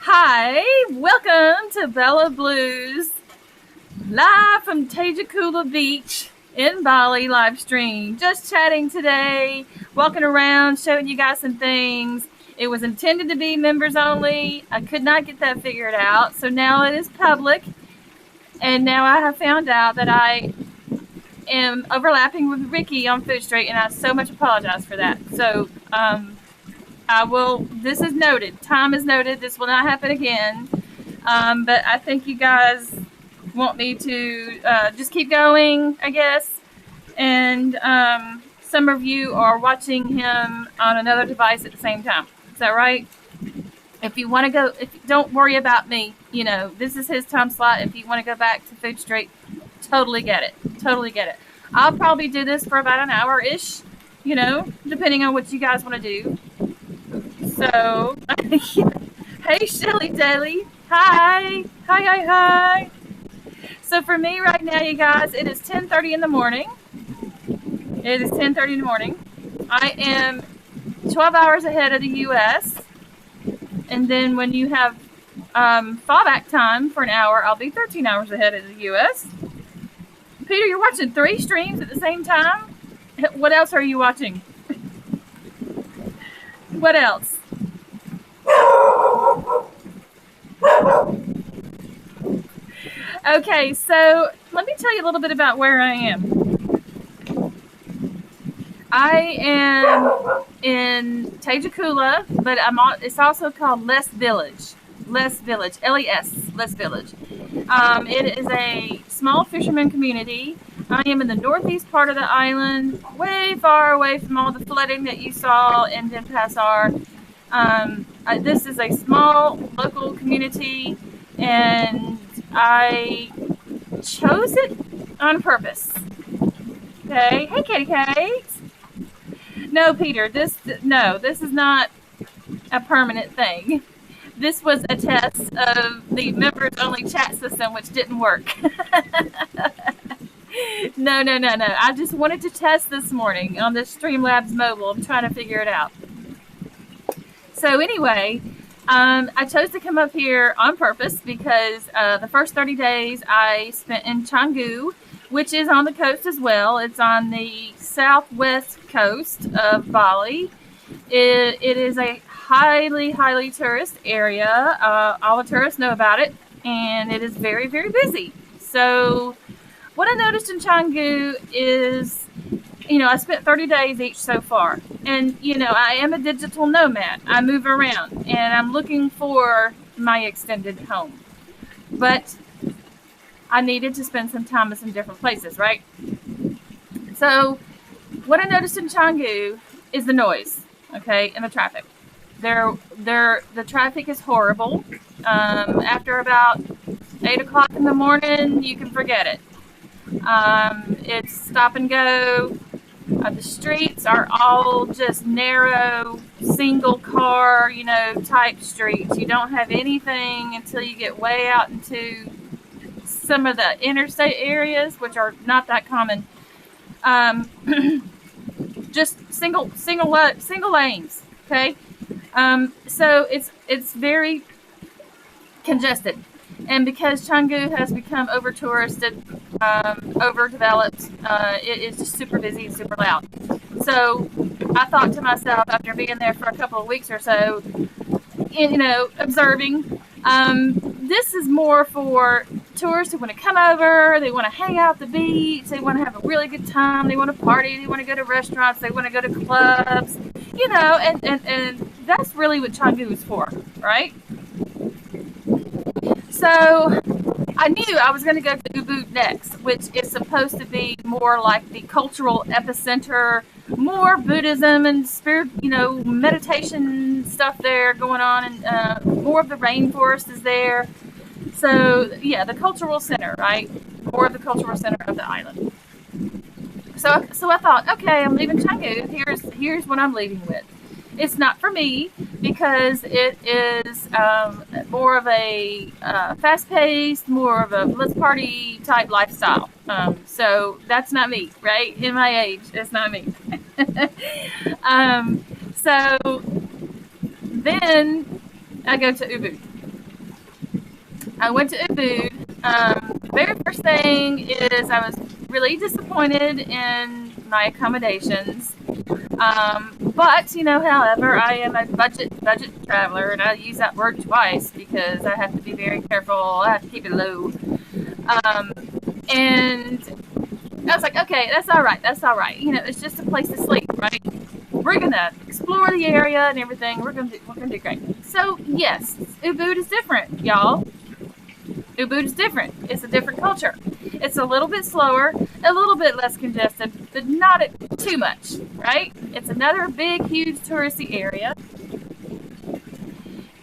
Hi, welcome to Bella Blues, live from Tejakula Beach in Bali live stream. Just chatting today, walking around, showing you guys some things. It was intended to be members only. I could not get that figured out, so now it is public. And now I have found out that I am overlapping with Ricky on Food Street, and I so much apologize for that. So, I will, this is noted. Time is noted. This will not happen again. But I think you guys want me to just keep going, I guess. And some of you are watching him on another device at the same time. Is that right? If you want to go, don't worry about me. You know, this is his time slot. If you want to go back to Food Street, totally get it. Totally get it. I'll probably do this for about an hour-ish, you know, depending on what you guys want to do. So, hey, Shelly Daly. Hi. Hi. So for me right now, you guys, it is 10:30 in the morning. It is 10:30 in the morning. I am 12 hours ahead of the U.S. And then when you have fallback time for an hour, I'll be 13 hours ahead of the U.S. Peter, you're watching 3 streams at the same time? What else are you watching? What else? Okay, so let me tell you a little bit about where I am. I am in Tejakula, but it's also called Les Village. Les Village, L-E-S, Les Village. It is a small fisherman community. I am in the northeast part of the island, way far away from all the flooding that you saw in Denpasar. This is a small local community, and I chose it on purpose. Okay, hey, Katie Kate. No, Peter, this is not a permanent thing. This was a test of the members-only chat system, which didn't work. No. I just wanted to test this morning on the Streamlabs mobile. I'm trying to figure it out. So anyway, I chose to come up here on purpose because the first 30 days I spent in Canggu, which is on the coast as well. It's on the southwest coast of Bali. It is a highly tourist area. All the tourists know about it, and it is very, very busy. So what I noticed in Canggu is, you know, I spent 30 days each so far. And, you know, I am a digital nomad. I move around, and I'm looking for my extended home. But I needed to spend some time in some different places, right? So what I noticed in Canggu is the noise, okay, and the traffic. The traffic is horrible. After about 8 o'clock in the morning, you can forget it. It's stop and go. The streets are all just narrow, single car, you know, type streets. You don't have anything until you get way out into some of the interstate areas, which are not that common. Just single lanes. Okay. So it's very congested. And because Canggu has become over-touristed, overdeveloped, it is just super busy and super loud. So I thought to myself, after being there for a couple of weeks or so, you know, observing, this is more for tourists who want to come over, they want to hang out at the beach, they want to have a really good time, they want to party, they want to go to restaurants, they want to go to clubs, you know, and that's really what Canggu is for, right? So I knew I was going to go to Ubud next, which is supposed to be more like the cultural epicenter, more Buddhism and spirit, you know, meditation stuff there going on, and more of the rainforest is there. So yeah, the cultural center, right? More of the cultural center of the island. So I thought, okay, I'm leaving Canggu. Here's what I'm leaving with. It's not for me because it is more of a fast-paced, more of a let's party type lifestyle. So that's not me, right? In my age, it's not me. So then I go to Ubud. I went to Ubud. The very first thing is I was really disappointed in my accommodations. But however, I am a budget traveler, and I use that word twice because I have to be very careful. I have to keep it low. And I was like, okay, that's all right. That's all right. It's just a place to sleep, right? We're gonna explore the area and everything. We're gonna do great. So yes, Ubud is different, y'all. Ubud is different. It's a different culture. It's a little bit slower, a little bit less congested, but not too much, right? It's another big, huge touristy area.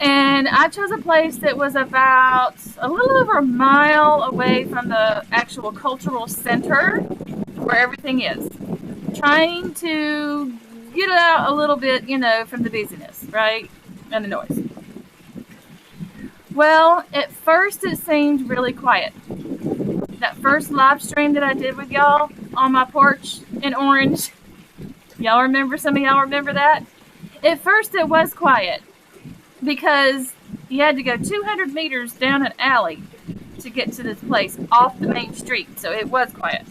And I chose a place that was about a little over a mile away from the actual cultural center where everything is. Trying to get out a little bit, from the busyness, right? And the noise. Well, at first it seemed really quiet. That first live stream that I did with y'all on my porch in Orange, some of y'all remember that? At first it was quiet because you had to go 200 meters down an alley to get to this place off the main street, so it was quiet.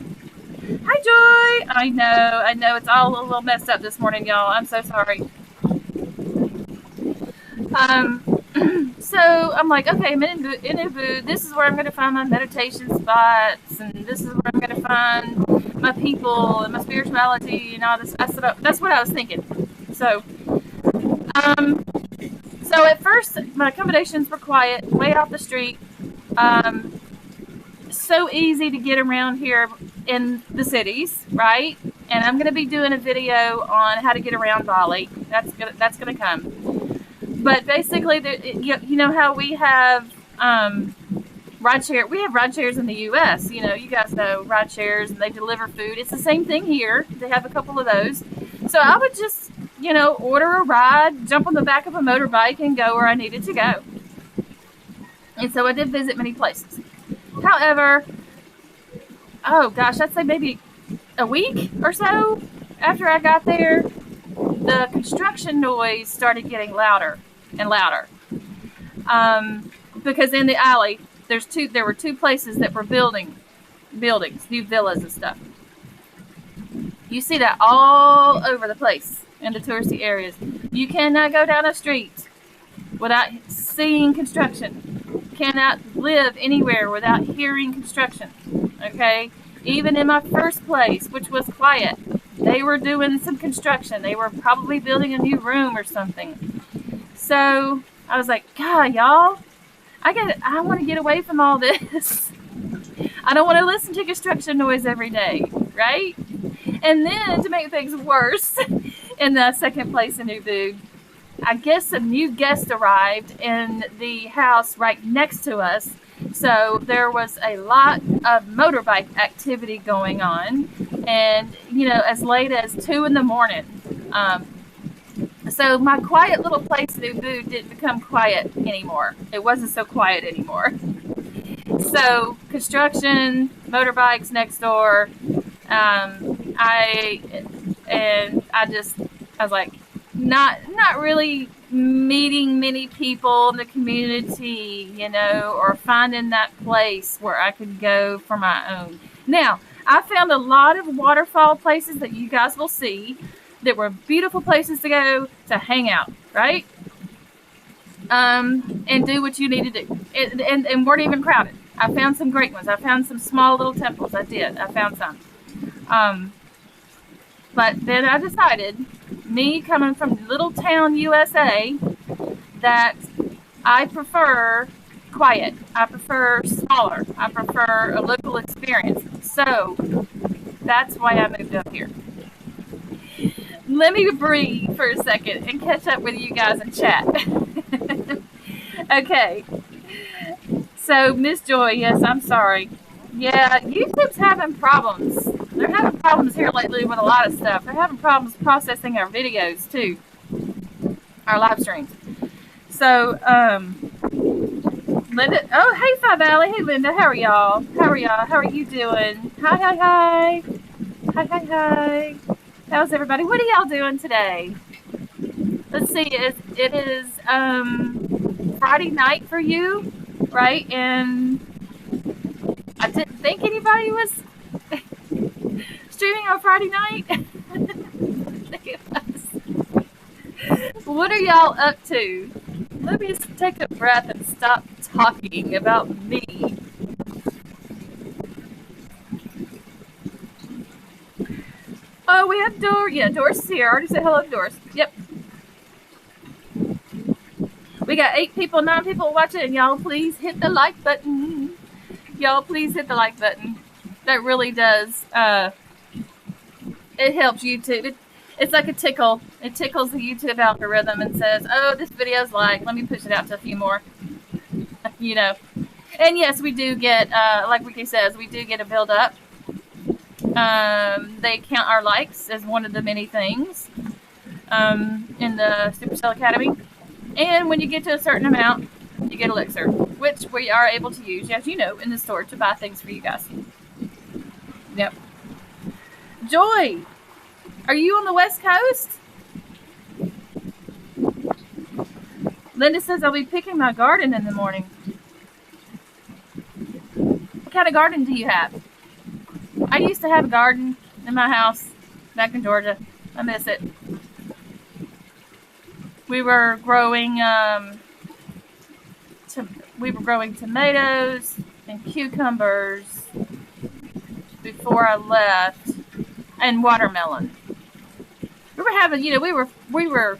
Hi, Joy! I know, it's all a little messed up this morning, y'all. I'm so sorry. So I'm like, okay, I'm in Ubud. This is where I'm going to find my meditation spots, and this is where I'm going to find my people and my spirituality and all this. That's what I was thinking. So at first my accommodations were quiet, way off the street. So easy to get around here in the cities, right? And I'm going to be doing a video on how to get around Bali. That's gonna come. But basically, you know how we have rideshare. We have rideshares in the U.S. You guys know rideshares, and they deliver food. It's the same thing here. They have a couple of those. So I would just, order a ride, jump on the back of a motorbike, and go where I needed to go. And so I did visit many places. However, oh gosh, I'd say maybe a week or so after I got there, the construction noise started getting louder and louder. Because in the alley, there were two places that were buildings, new villas and stuff. You see that all over the place in the touristy areas. You cannot go down a street without seeing construction. Cannot live anywhere without hearing construction. Okay? Even in my first place, which was quiet, they were doing some construction. They were probably building a new room or something. So I was like, God, y'all, I want to get away from all this. I don't want to listen to construction noise every day, right? And then to make things worse, in the second place in Ubud, I guess a new guest arrived in the house right next to us. So there was a lot of motorbike activity going on, and as late as 2 a.m. So my quiet little place in Ubud didn't become quiet anymore. It wasn't so quiet anymore. So construction, motorbikes next door. I was like, not really meeting many people in the community, or finding that place where I could go for my own. Now, I found a lot of waterfall places that you guys will see that were beautiful places to go to hang out, right? And do what you need to do. And weren't even crowded. I found some great ones. I found some small little temples. I found some. But then I decided, me coming from little town USA, that I prefer quiet. I prefer smaller. I prefer a local experience. So that's why I moved up here. Let me breathe for a second and catch up with you guys in chat. Okay. So, Miss Joy, yes, I'm sorry. Yeah, YouTube's having problems. They're having problems here lately with a lot of stuff. They're having problems processing our videos, too. Our live streams. So, Linda. Oh, hey, Fi Valley. Hey, Linda. How are y'all? How are you doing? Hi. Hi. How's everybody? What are y'all doing today? Let's see. It is Friday night for you. right? And I didn't think anybody was streaming on Friday night. What are y'all up to? Let me just take a breath and stop talking about me. Oh, we have Doris. Yeah, Doris is here. I already said hello to Doris. Yep. We got 8 people, 9 people watching, and y'all please hit the like button. Y'all please hit the like button. That really does. It helps YouTube. It's like a tickle. It tickles the YouTube algorithm and says, oh, this video's liked. Let me push it out to a few more. You know. And yes, we do get, like Ricky says, we do get a build up. They count our likes as one of the many things in the Supercell Academy. And when you get to a certain amount, you get Elixir, which we are able to use, as you know, in the store to buy things for you guys. Yep. Joy, are you on the West Coast? Linda says I'll be picking my garden in the morning. What kind of garden do you have? I used to have a garden in my house back in Georgia. I miss it. We were growing tomatoes and cucumbers before I left, and watermelon. We were having, you know, we were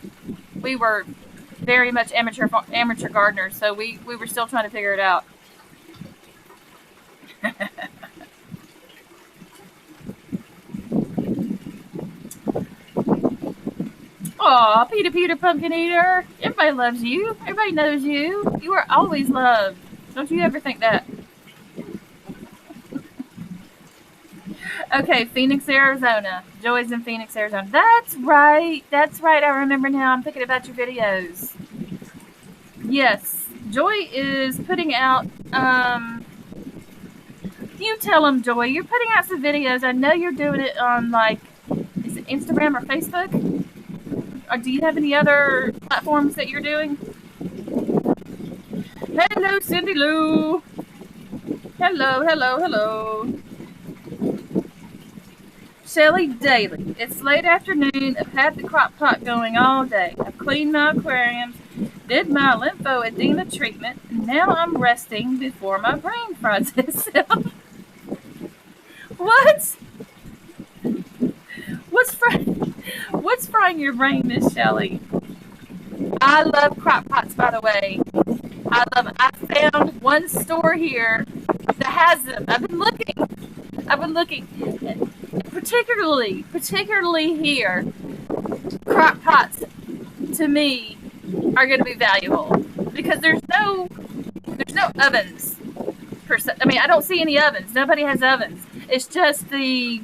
very much amateur gardeners, so we were still trying to figure it out. Aw, Peter Pumpkin Eater. Everybody loves you. Everybody knows you. You are always loved. Don't you ever think that? Okay, Phoenix, Arizona. Joy's in Phoenix, Arizona. That's right. That's right. I remember now. I'm thinking about your videos. Yes. Joy is putting out, you tell them, Joy, you're putting out some videos. I know you're doing it on, like, is it Instagram or Facebook? Or do you have any other platforms that you're doing? Hello, Cindy Lou. Hello, hello, hello. Shelly Daly. It's late afternoon. I've had the crock pot going all day. I've cleaned my aquariums, did my lymphoedema treatment, and now I'm resting before my brain fries itself. What? What's frying your brain, Miss Shelly? I love crock pots, by the way. I love them. I found one store here that has them. I've been looking. Particularly here, crock pots to me are going to be valuable because there's no ovens per se. I mean, I don't see any ovens. Nobody has ovens. It's just the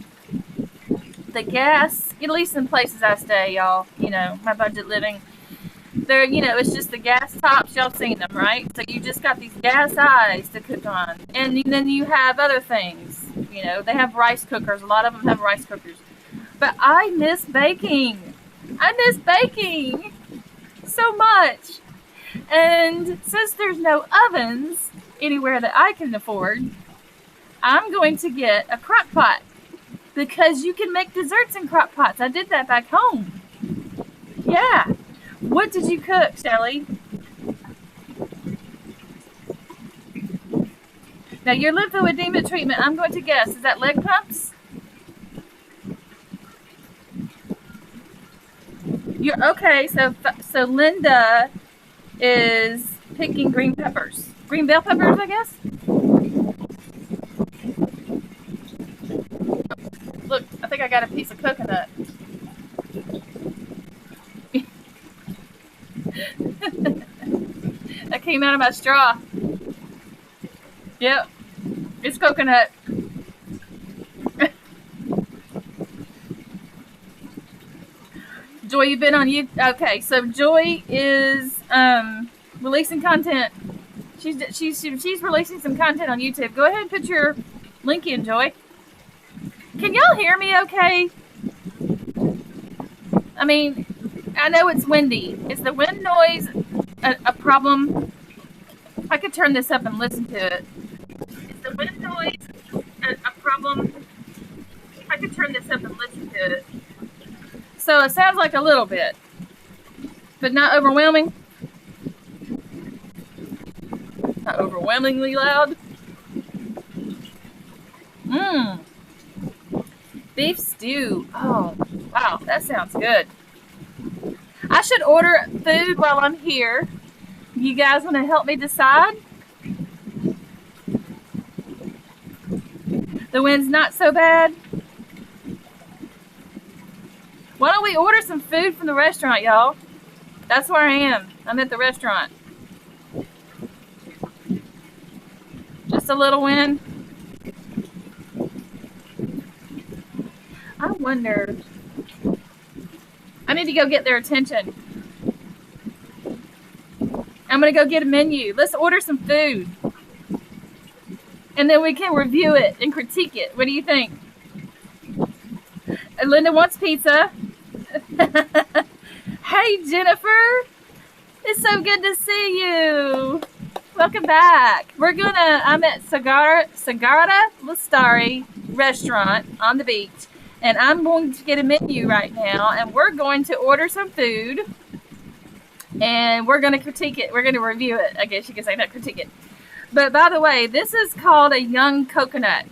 gas. At least in places I stay, y'all. You know, my budget living. There, you know, it's just the gas tops. Y'all seen them, right? So you just got these gas eyes to cook on, and then you have other things. You know, they have rice cookers. A lot of them have rice cookers. But I miss baking. So much. And since there's no ovens anywhere that I can afford, I'm going to get a crock pot because you can make desserts in crock pots. I did that back home. Yeah. What did you cook, Shelly? Now, your lymphoedema treatment, I'm going to guess, is that leg pumps? You're okay. So Linda is picking green peppers. Green bell peppers, I guess? Look, I think I got a piece of coconut. That came out of my straw. Yep. It's coconut. Joy, you've been on you. Okay, so Joy is releasing content. She's releasing some content on YouTube. Go ahead and put your link in, Joy. Can y'all hear me okay? I mean, I know it's windy. Is the wind noise a problem I could turn this up and listen to it. Is the wind noise a problem? I could turn this up and listen to it. So it sounds like a little bit, but not overwhelming. Not overwhelmingly loud. Mmm. Beef stew. Oh, wow, that sounds good. I should order food while I'm here. You guys want to help me decide? The wind's not so bad. Why don't we order some food from the restaurant, y'all? That's where I am. I'm at the restaurant. Just a little wind. I wonder. I need to go get their attention. I'm going to go get a menu. Let's order some food. And then we can review it and critique it. What do you think? Linda wants pizza. Hey, Jennifer. It's so good to see you. Welcome back. I'm at Sagrada Listari restaurant on the beach. And I'm going to get a menu right now. And we're going to order some food. And we're going to critique it. We're going to review it. I guess you could say, not critique it. But by the way, this is called a young coconut.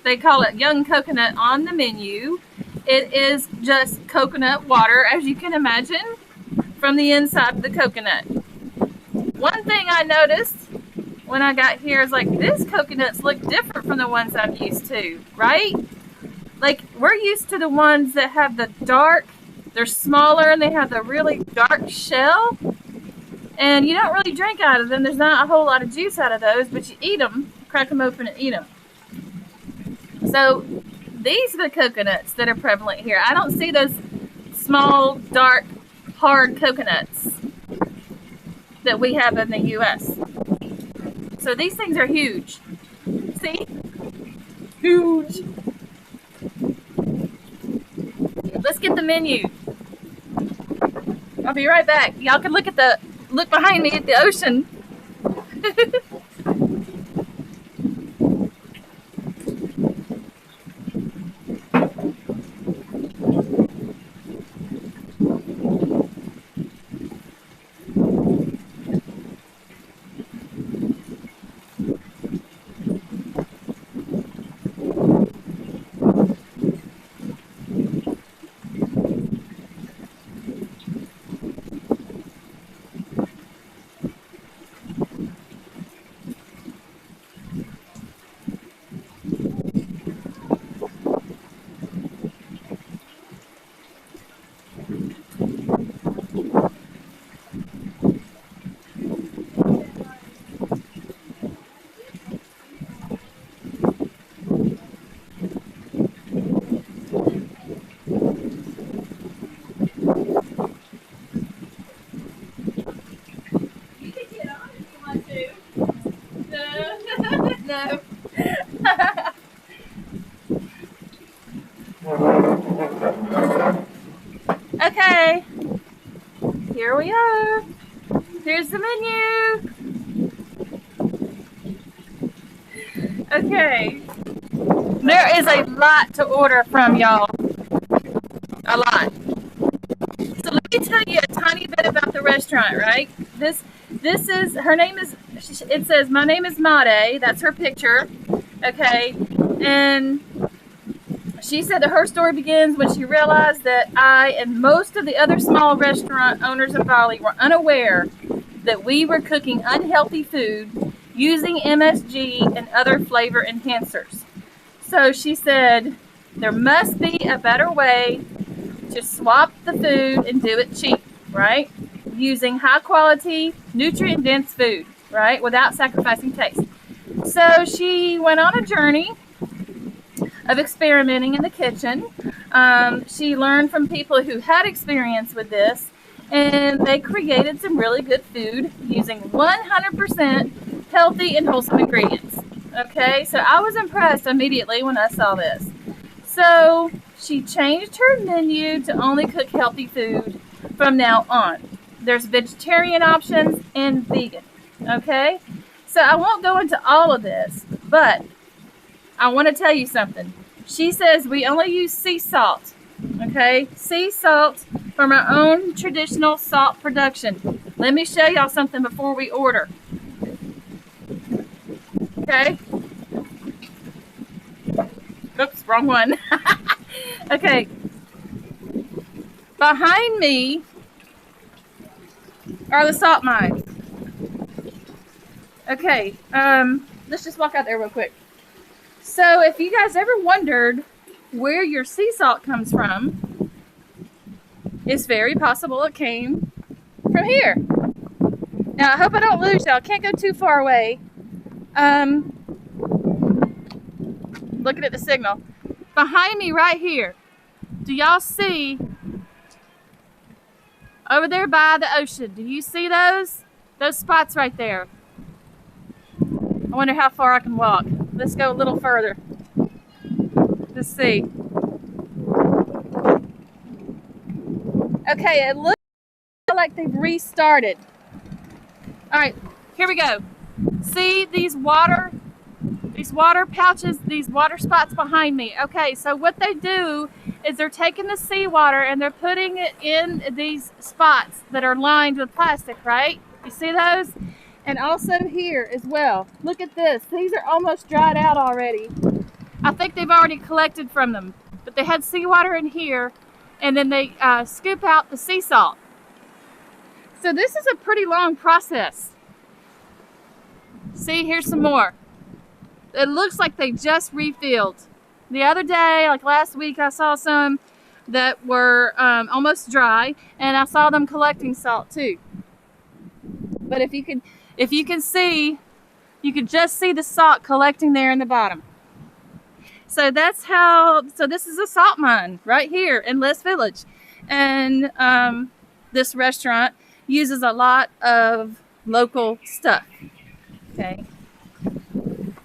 They call it young coconut on the menu. It is just coconut water, as you can imagine, from the inside of the coconut. One thing I noticed when I got here is like, these coconuts look different from the ones I'm used to, right? Like, we're used to the ones that have the dark, they're smaller and they have the really dark shell. And you don't really drink out of them. There's not a whole lot of juice out of those, but you eat them, crack them open and eat them. So these are the coconuts that are prevalent here. I don't see those small, dark, hard coconuts that we have in the U.S. So these things are huge. See? Huge. Let's get the menu. I'll be right back. Y'all can look behind me at the ocean. No. Okay. Here we are. Here's the menu. Okay. There is a lot to order from, y'all. A lot. So let me tell you a tiny bit about the restaurant, right? This is, her name is, it says, my name is Made. That's her picture. Okay. And she said that her story begins when she realized that I and most of the other small restaurant owners in Bali were unaware that we were cooking unhealthy food using MSG and other flavor enhancers. So she said there must be a better way to swap the food and do it cheap, right? Using high quality, nutrient dense food, right? Without sacrificing taste. So she went on a journey of experimenting in the kitchen. She learned from people who had experience with this, and they created some really good food using 100% healthy and wholesome ingredients. Okay, so I was impressed immediately when I saw this. So she changed her menu to only cook healthy food from now on. There's vegetarian options and vegan. Okay, So I won't go into all of this, but I want to tell you something. She says we only use sea salt, okay? Sea salt from our own traditional salt production. Let me show y'all something before we order. Okay? Oops, wrong one. Okay. Behind me are the salt mines. Okay, let's just walk out there real quick. So if you guys ever wondered where your sea salt comes from, it's very possible it came from here. Now I hope I don't lose y'all. Can't go too far away. Looking at the signal. Behind me right here, do y'all see over there by the ocean? Do you see those? Those spots right there. I wonder how far I can walk. Let's go a little further. Let's see. Okay, it looks like they've restarted. All right, here we go. See these water pouches, these water spots behind me. Okay, so what they do is they're taking the seawater and they're putting it in these spots that are lined with plastic, right? You see those? And also here as well. Look at this. These are almost dried out already. I think they've already collected from them. But they had seawater in here, and then they scoop out the sea salt. So this is a pretty long process. See, here's some more. It looks like they just refilled. The other day, like last week, I saw some that were almost dry, and I saw them collecting salt too. But if you can see, you could just see the salt collecting there in the bottom. So that's how, so this is a salt mine right here in Les Village. And this restaurant uses a lot of local stuff. Okay.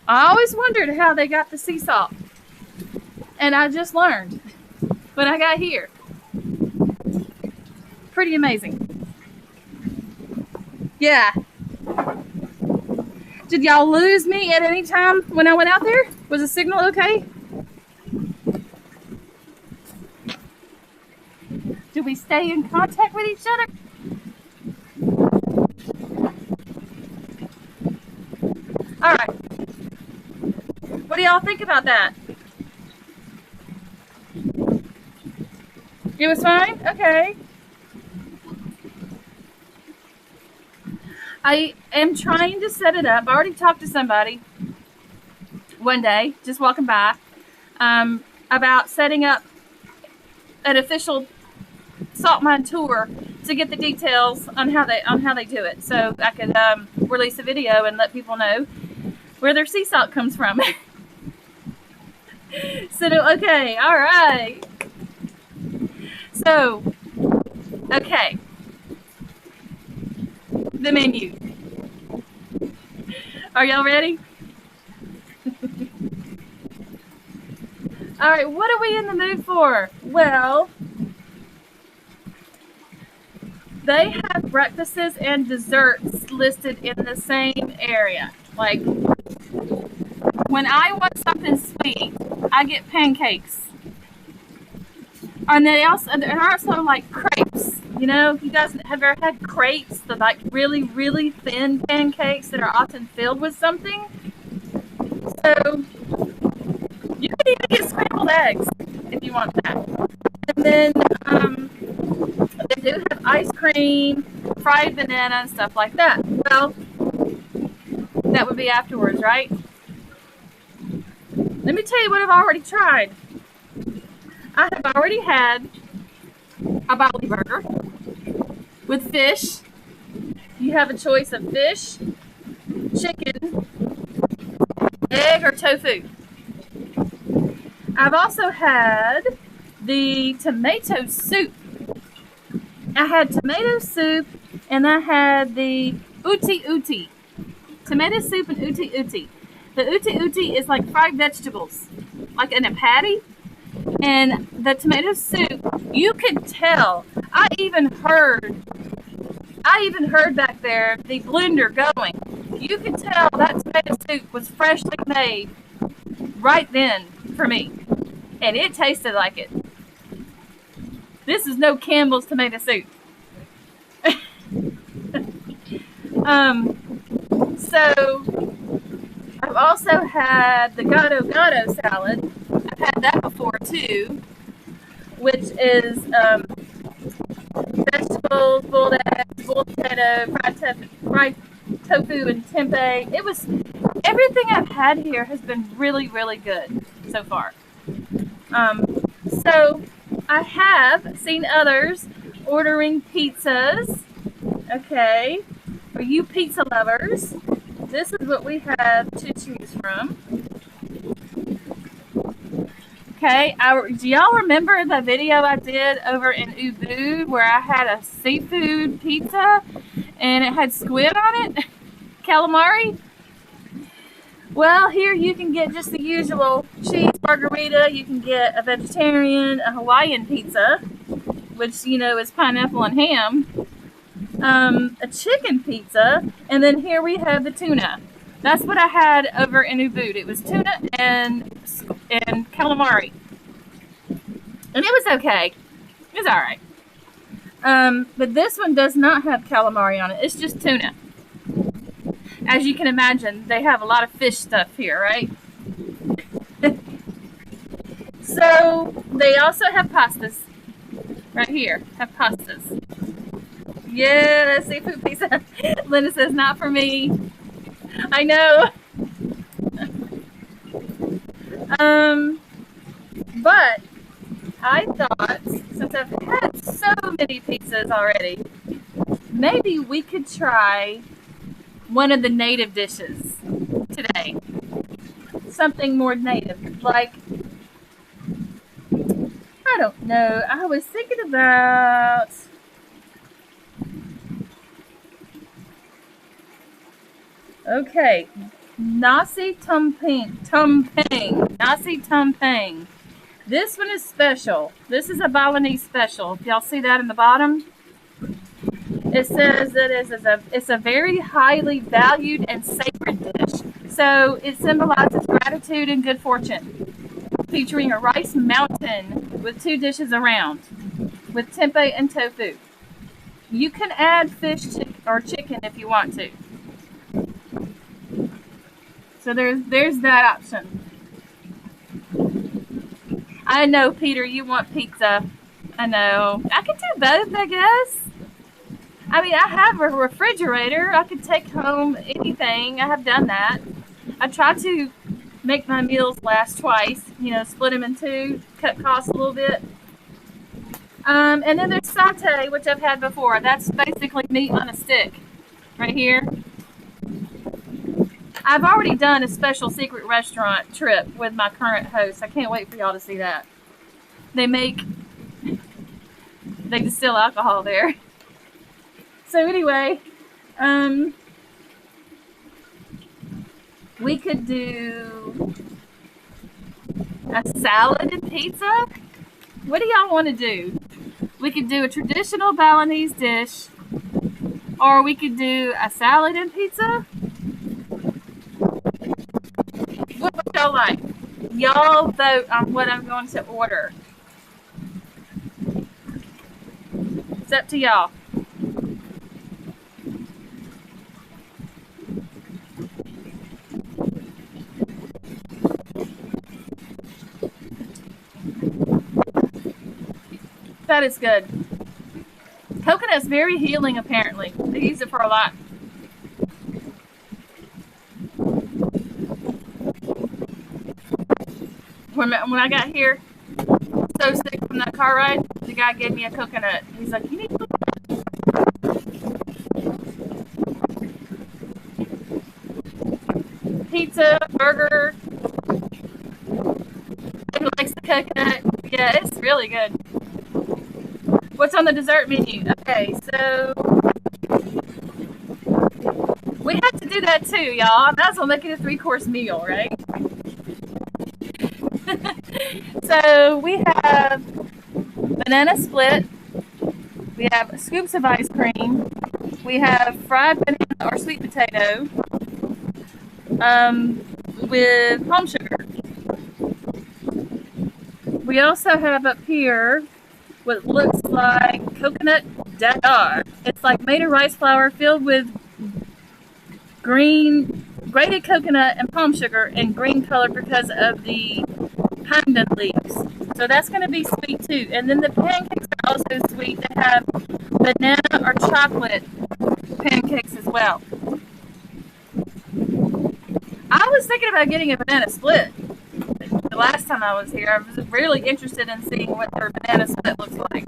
I always wondered how they got the sea salt. And I just learned when I got here. Pretty amazing. Yeah. Did y'all lose me at any time when I went out there? Was the signal okay? Do we stay in contact with each other? All right. What do y'all think about that? It was fine? Okay. I am trying to set it up. I already talked to somebody one day, just walking by, about setting up an official salt mine tour to get the details on how they do it, so I could release a video and let people know where their sea salt comes from. So okay, all right. So okay. The menu. Are y'all ready? All right, what are we in the mood for? Well, they have breakfasts and desserts listed in the same area. Like, when I want something sweet, I get pancakes. And there are also like crepes. You know, you guys have ever had crepes, the like really, really thin pancakes that are often filled with something? So you could even get scrambled eggs if you want that. And then they do have ice cream, fried banana, and stuff like that. Well, that would be afterwards, right? Let me tell you what I've already tried. I have already had a Bali burger with fish. You have a choice of fish, chicken, egg, or tofu. I've also had the tomato soup. I had tomato soup and I had the uti uti. Tomato soup and uti uti. The uti uti is like fried vegetables, like in a patty. And the tomato soup, you could tell. I even heard back there the blender going. You could tell that tomato soup was freshly made right then for me. And it tasted like it. This is no Campbell's tomato soup. So I've also had the gado gado salad. I've had that before too, which is vegetables, boiled eggs, boiled potato, fried tofu, and tempeh. It was everything I've had here has been really, really good so far. So I have seen others ordering pizzas. Okay, for you pizza lovers, this is what we have to choose from. Okay, do y'all remember the video I did over in Ubud where I had a seafood pizza and it had squid on it? Calamari? Well, here you can get just the usual cheese margarita. You can get a vegetarian, a Hawaiian pizza, which, you know, is pineapple and ham. A chicken pizza, and then here we have the tuna. That's what I had over in Ubud. It was tuna and calamari, and it was okay. It was all right. But this one does not have calamari on it. It's just tuna. As you can imagine, they have a lot of fish stuff here, right? So they also have pastas. Right here, have pastas. Yeah, that's seafood pizza. Linda says, not for me. I know. But I thought, since I've had so many pizzas already, maybe we could try one of the native dishes today. Something more native, like, I don't know. I was thinking about nasi tumpeng. Nasi tumpeng. This one is special. This is a Balinese special. If y'all see that in the bottom, it says that it's a very highly valued and sacred dish. So it symbolizes gratitude and good fortune, featuring a rice mountain with 2 dishes around, with tempeh and tofu. You can add fish or chicken if you want to. So there's that option. I know, Peter, you want pizza. I know. I could do both, I guess. I mean, I have a refrigerator. I could take home anything. I have done that. I try to make my meals last twice. You know, split them in 2, cut costs a little bit. And then there's satay, which I've had before. That's basically meat on a stick right here. I've already done a special secret restaurant trip with my current host. I can't wait for y'all to see that. They distill alcohol there. So anyway, we could do a salad and pizza. What do y'all want to do? We could do a traditional Balinese dish, or we could do a salad and pizza. What would y'all like? Y'all vote on what I'm going to order. It's up to y'all. That is good. Coconut's very healing, apparently. They use it for a lot. When I got here, so sick from that car ride, the guy gave me a coconut. He's like, you need coconut. Pizza, burger. He likes the coconut. Yeah, it's really good. What's on the dessert menu? Okay, so we have to do that too, y'all. Might as well make it a 3-course meal, right? So we have banana split. We have scoops of ice cream. We have fried banana or sweet potato. with palm sugar. We also have up here what looks like coconut dadar. It's like made of rice flour filled with green grated coconut and palm sugar and green color because of the pandan leaves. So that's going to be sweet too. And then the pancakes are also sweet. They have banana or chocolate pancakes as well. I was thinking about getting a banana split. The last time I was here, I was really interested in seeing what their banana split looks like.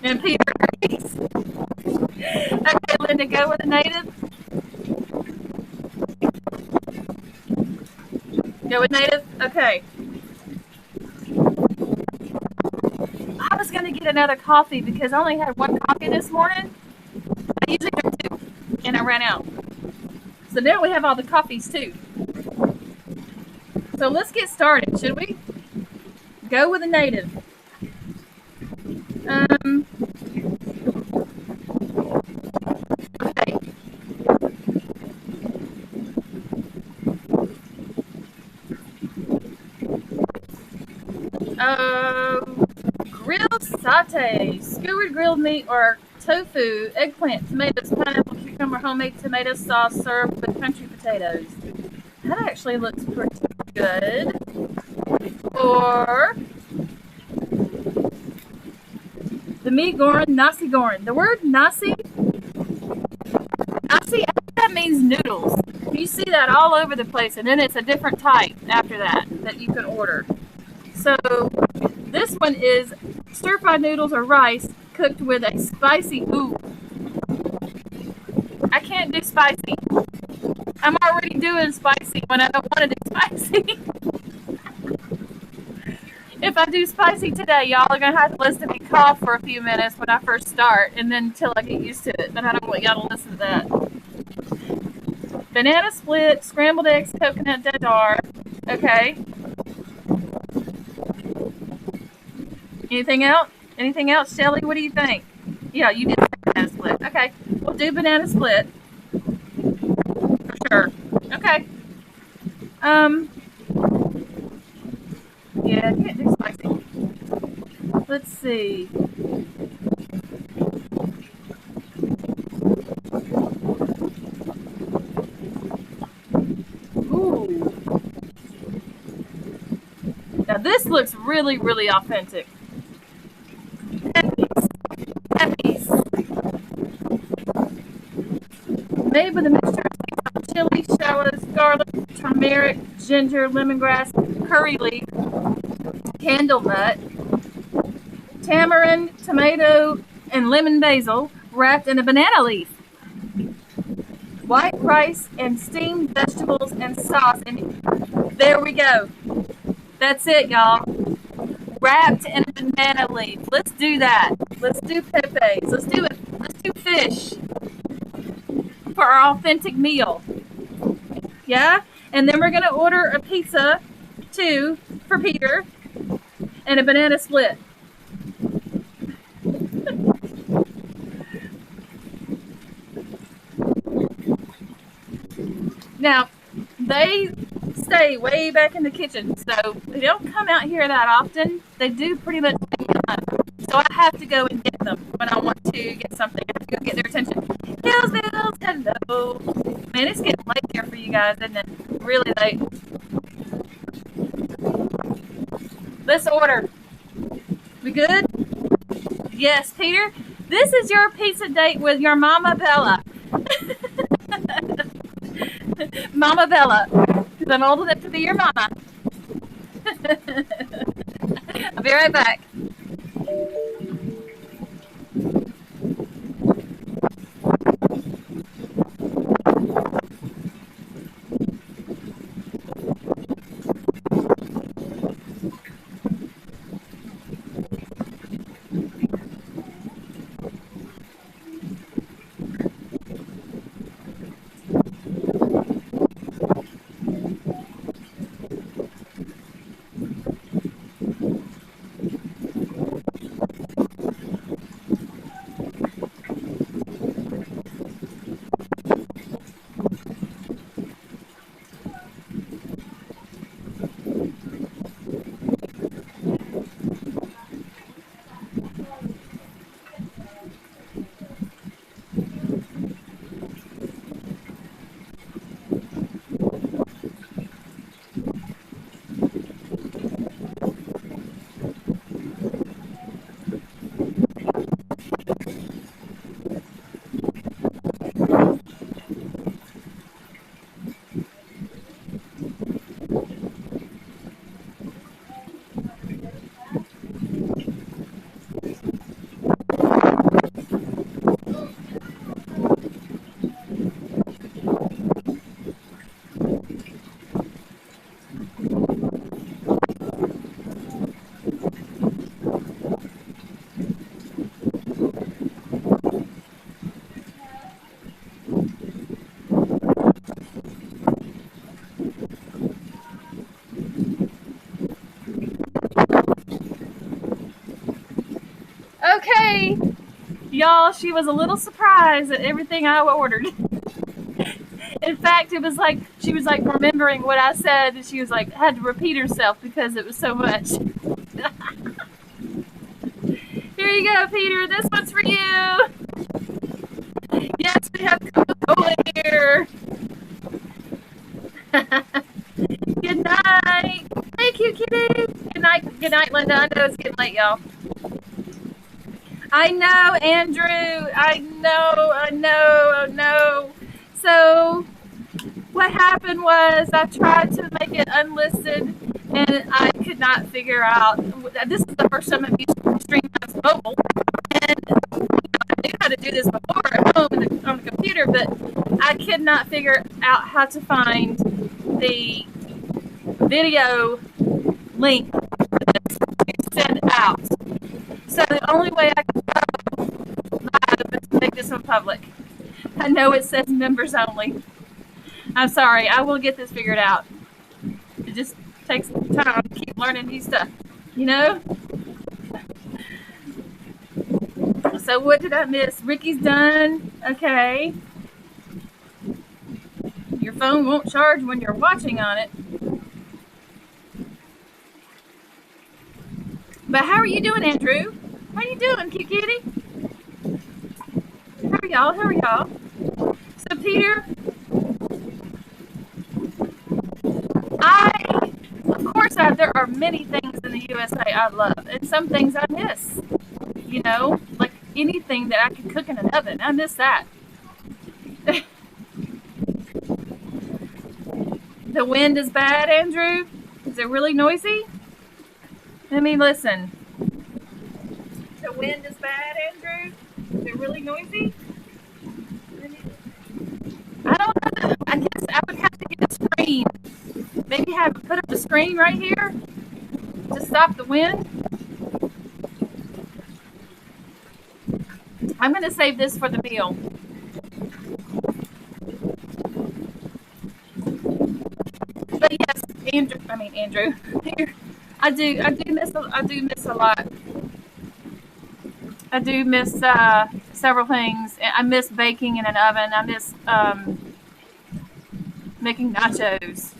And Peter agrees. Okay, Linda, go with the native. Go with native? Okay. I was going to get another coffee because I only had one coffee this morning. I usually have two, and I ran out. So now we have all the coffees too. So let's get started, should we? Go with the native. Okay. Grilled satay, skewered grilled meat or tofu, eggplant, tomatoes, pineapple, cucumber, homemade tomato sauce served with country potatoes. That actually looks pretty good. Or the meat goreng, nasi goreng. The word nasi, I think that means noodles. You see that all over the place, and then it's a different type after that you can order. So this one is stir-fried noodles or rice cooked with a spicy, I can't do spicy. I'm already doing spicy when I don't want to do spicy. If I do spicy today, y'all are going to have to listen to me cough for a few minutes when I first start, and then until I get used to it. But I don't want y'all to listen to that. Banana split, scrambled eggs, coconut dadar. Okay. Anything else? Anything else, Shelly? What do you think? Yeah, you did banana split. Okay. We'll do banana split. For sure. Okay. Yeah, I can't do spicy. Let's see. Ooh. Now this looks really, really authentic. Peppies. Made with a mixture of chili, shallots, garlic, turmeric, ginger, lemongrass, curry leaf, candle nut, tamarind, tomato, and lemon basil wrapped in a banana leaf. White rice and steamed vegetables and sauce. And there we go. That's it, y'all. Wrapped in a banana leaf. Let's do that. Let's do pepes. Let's do it. Let's do fish for our authentic meal. Yeah? And then we're going to order a pizza, too, for Peter, and a banana split. Now, they stay way back in the kitchen, so they don't come out here that often. They do pretty much so I have to go and get them when I want to get something. I have to go get their attention. Bills, hello. Man, it's getting late here for you guys, isn't it? Really late. Let's order. We good? Yes, Peter. This is your pizza date with your Mama Bella. Mama Bella. Because I'm old enough to be your mama. I'll be right back. Y'all, she was a little surprised at everything I ordered. In fact, it was like she was like remembering what I said, and she was like had to repeat herself because it was so much. Here you go, Peter. This one's for you. Yes, we have Coca-Cola here. Good night. Thank you, kitty. Good night, Linda. I know it's getting late, y'all. I know, Andrew. I know. So what happened was I tried to make it unlisted, and I could not figure out. This is the first time I've used Streamlabs Mobile, and I knew how to do this before at home on the computer, but I could not figure out how to find the video link to send out. So the only way I can go live is to make this one public. I know it says members only. I'm sorry. I will get this figured out. It just takes time to keep learning new stuff, you know? So what did I miss? Ricky's done. Okay. Your phone won't charge when you're watching on it. But how are you doing, Andrew? How are you doing, cute kitty? How are y'all? So Peter, of course, there are many things in the USA I love, and some things I miss. You know, like anything that I can cook in an oven, I miss that. The wind is bad, Andrew? Is it really noisy? Let me listen. The wind is bad, Andrew? Is it really noisy? I don't know. I guess I would have to get a screen. Maybe put up a screen right here to stop the wind. I'm going to save this for the meal. But yes, Andrew. I do miss a lot. I do miss several things. I miss baking in an oven. I miss making nachos,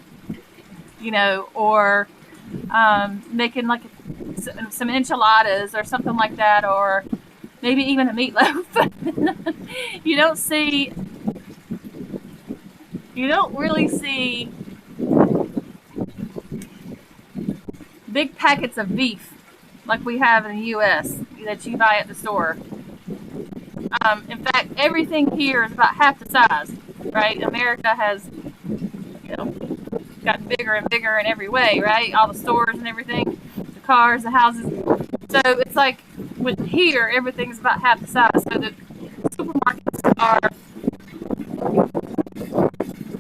you know, or making like some enchiladas or something like that, or maybe even a meatloaf. You don't really see big packets of beef like we have in the U.S. that you buy at the store. In fact, everything here is about half the size, right? America has, you know, gotten bigger and bigger in every way, right? All the stores and everything, the cars, the houses. So it's like with here, everything's about half the size. So the supermarkets are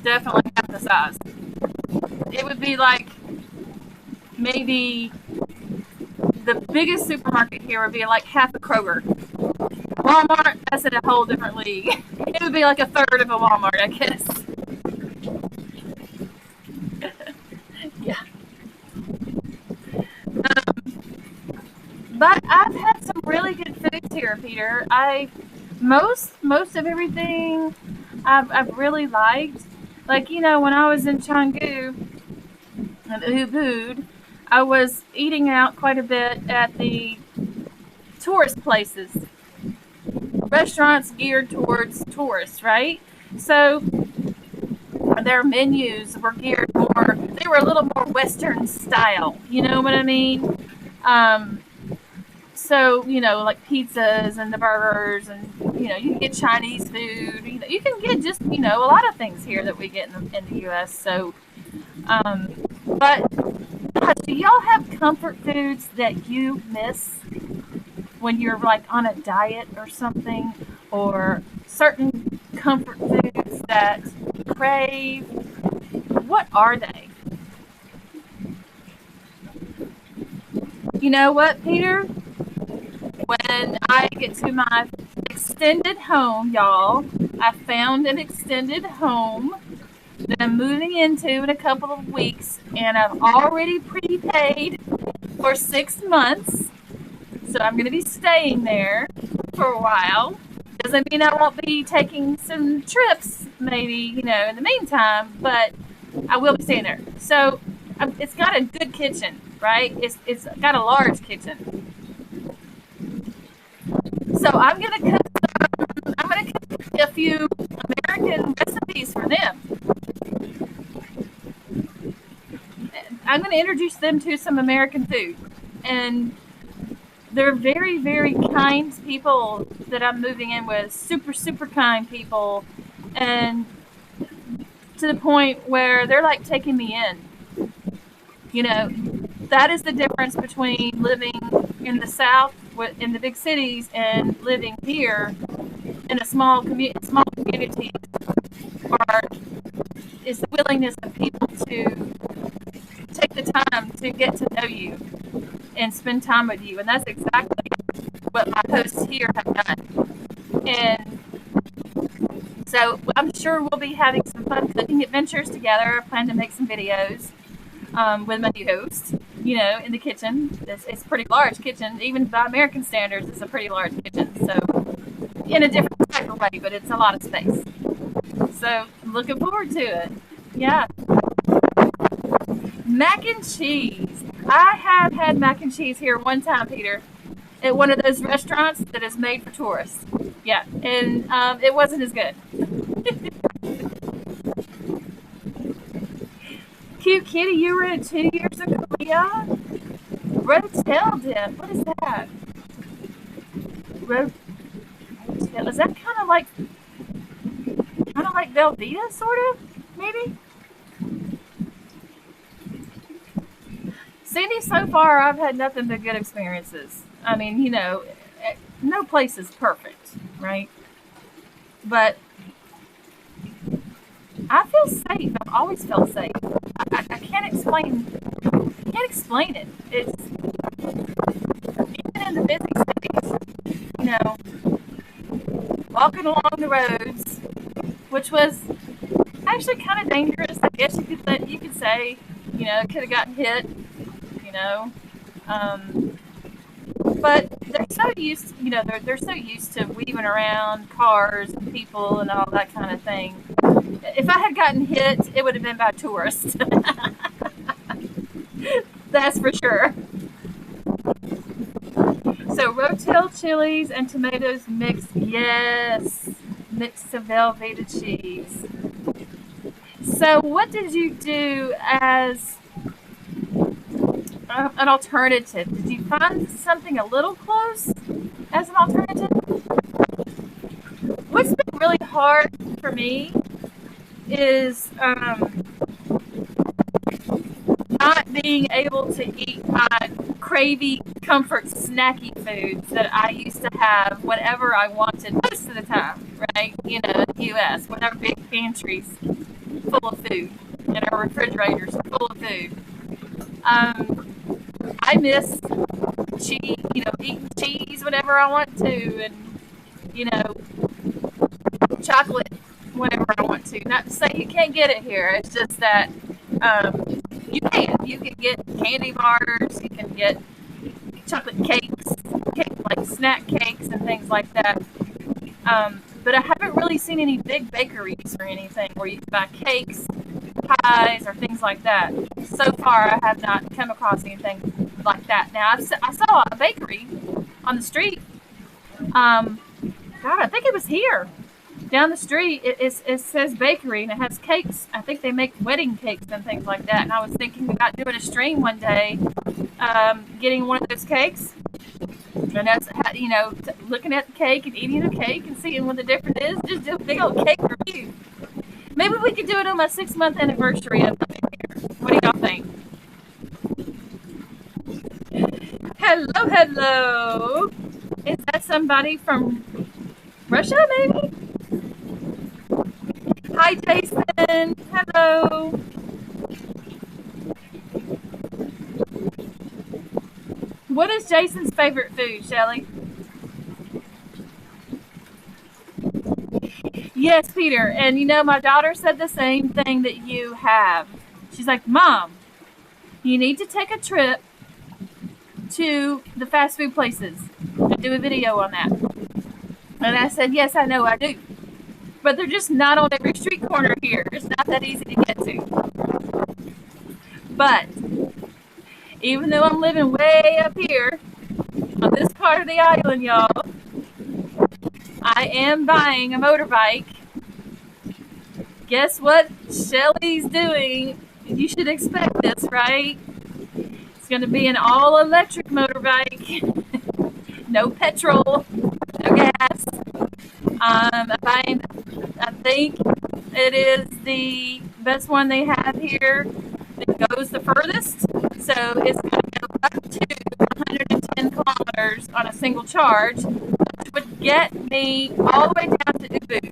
definitely half the size. It would be like maybe the biggest supermarket here would be like half a Kroger. Walmart, that's in a whole different league. It would be like a third of a Walmart, I guess. Yeah. But I've had some really good foods here, Peter. Most of everything I've really liked. Like, you know, when I was in Canggu and Ubud, I was eating out quite a bit at the tourist places. Restaurants geared towards tourists, right? So their menus were geared more, they were a little more Western style. You know what I mean? So, you know, like pizzas and the burgers, and, you know, you can get Chinese food. You know, you can get just, you know, a lot of things here that we get in the U.S. So, but do y'all have comfort foods that you miss when you're like on a diet or something, or certain comfort foods that you crave? What are they? You know what, Peter? When I get to my extended home, y'all, I found an extended home that I'm moving into in a couple of weeks, and I've already prepaid for 6 months. So I'm going to be staying there. for a while. Doesn't mean I won't be taking some trips, maybe, you know, in the meantime, but I will be staying there. So it's got a good kitchen, right? It's got a large kitchen. So I'm gonna cook a few American recipes for them. I'm gonna introduce them to some American food, and they're very, very kind people that I'm moving in with. Super, super kind people, and to the point where they're like taking me in. You know, that is the difference between living in the South, in the big cities, and living here in a small community. Or is the willingness of people to take the time to get to know you and spend time with you, and that's exactly what my hosts here have done. And so I'm sure we'll be having some fun cooking adventures together. I plan to make some videos with my new host, you know, in the kitchen. It's a pretty large kitchen. Even by American standards, it's a pretty large kitchen. So in a different type of way, but it's a lot of space. So looking forward to it. Yeah. Mac and cheese. I have had mac and cheese here one time, Peter, at one of those restaurants that is made for tourists. Yeah, and it wasn't as good. Cute kitty, you were in 2 years ago. Yeah. Rotel dip. What is that? Rotel. Is that kind of like Velveeta, sort of? Maybe? Cindy, so far I've had nothing but good experiences. I mean, you know, no place is perfect, right? But I feel safe. I've always felt safe. I can't explain. Can't explain it. It's even in the busy cities, you know, walking along the roads, which was actually kind of dangerous. I guess you could say, you know, could have gotten hit, you know. But they're so used, you know, they're so used to weaving around cars and people and all that kind of thing. If I had gotten hit, it would have been by tourists. That's for sure. So Rotel chilies and tomatoes mixed, yes, mixed to Velveeta cheese. So what did you do as an alternative? Did you find something a little close as an alternative? What's been really hard for me is not being able to eat my cravey comfort snacky foods that I used to have whenever I wanted most of the time, right? You know, in the U.S., whenever big pantries full of food and our refrigerators full of food. I miss cheese, you know, eating cheese whenever I want to, and, you know, chocolate whenever I want to. Not to say you can't get it here. It's just that you can. You can get candy bars. You can get chocolate cakes, like snack cakes and things like that. But I haven't really seen any big bakeries or anything where you can buy cakes, pies, or things like that. So far, I have not come across anything like that. Now, I saw a bakery on the street. God, I think it was here. Down the street, it says bakery, and it has cakes. I think they make wedding cakes and things like that. And I was thinking about doing a stream one day, getting one of those cakes. And that's, you know, looking at the cake and eating the cake and seeing what the difference is. Just do a big old cake review. Maybe we could do it on my 6-month anniversary of living here. What do y'all think? Hello, hello. Is that somebody from Russia, maybe? Hi, Jason. Hello. What is Jason's favorite food, Shelly? Yes, Peter. And you know, my daughter said the same thing that you have. She's like, Mom, you need to take a trip to the fast food places and do a video on that. And I said, yes, I know I do. But they're just not on every street corner here. It's not that easy to get to. But even though I'm living way up here on this part of the island, y'all, I am buying a motorbike. Guess what Shelly's doing? You should expect this, right? It's going to be an all-electric motorbike. No petrol, no gas. I think it is the best one they have here that goes the furthest. So it's going to go up to 110 kilometers on a single charge, which would get me all the way down to Ubud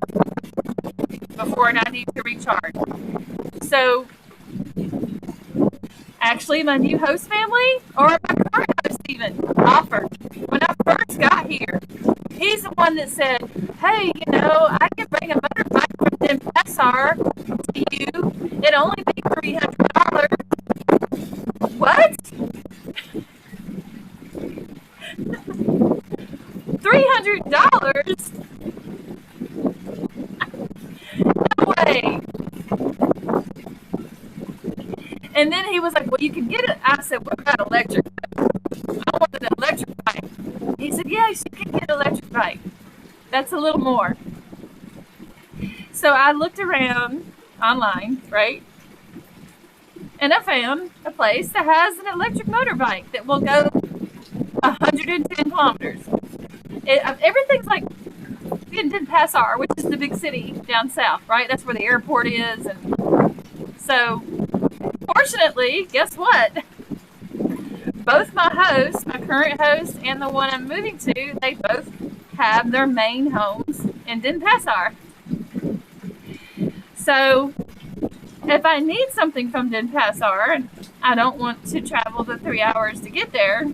before I need to recharge. So actually, my new host family, or my current host even, offered when I first got here. He's the one that said, hey, I can bring a motorbike from Denpasar to you. It'd only be $300. What? $300? No way. And then he was like, well, you can get it. I said, what about electric? I want an electric bike. He said, yes, you can get an electric bike. That's a little more. So I looked around online, right? And I found a place that has an electric motorbike that will go 110 kilometers. Everything's like in Denpasar, which is the big city down south, right? That's where the airport is. And so, fortunately, guess what? Both my hosts, my current host and the one I'm moving to, they both have their main homes in Denpasar. So if I need something from Denpasar and I don't want to travel the 3 hours to get there,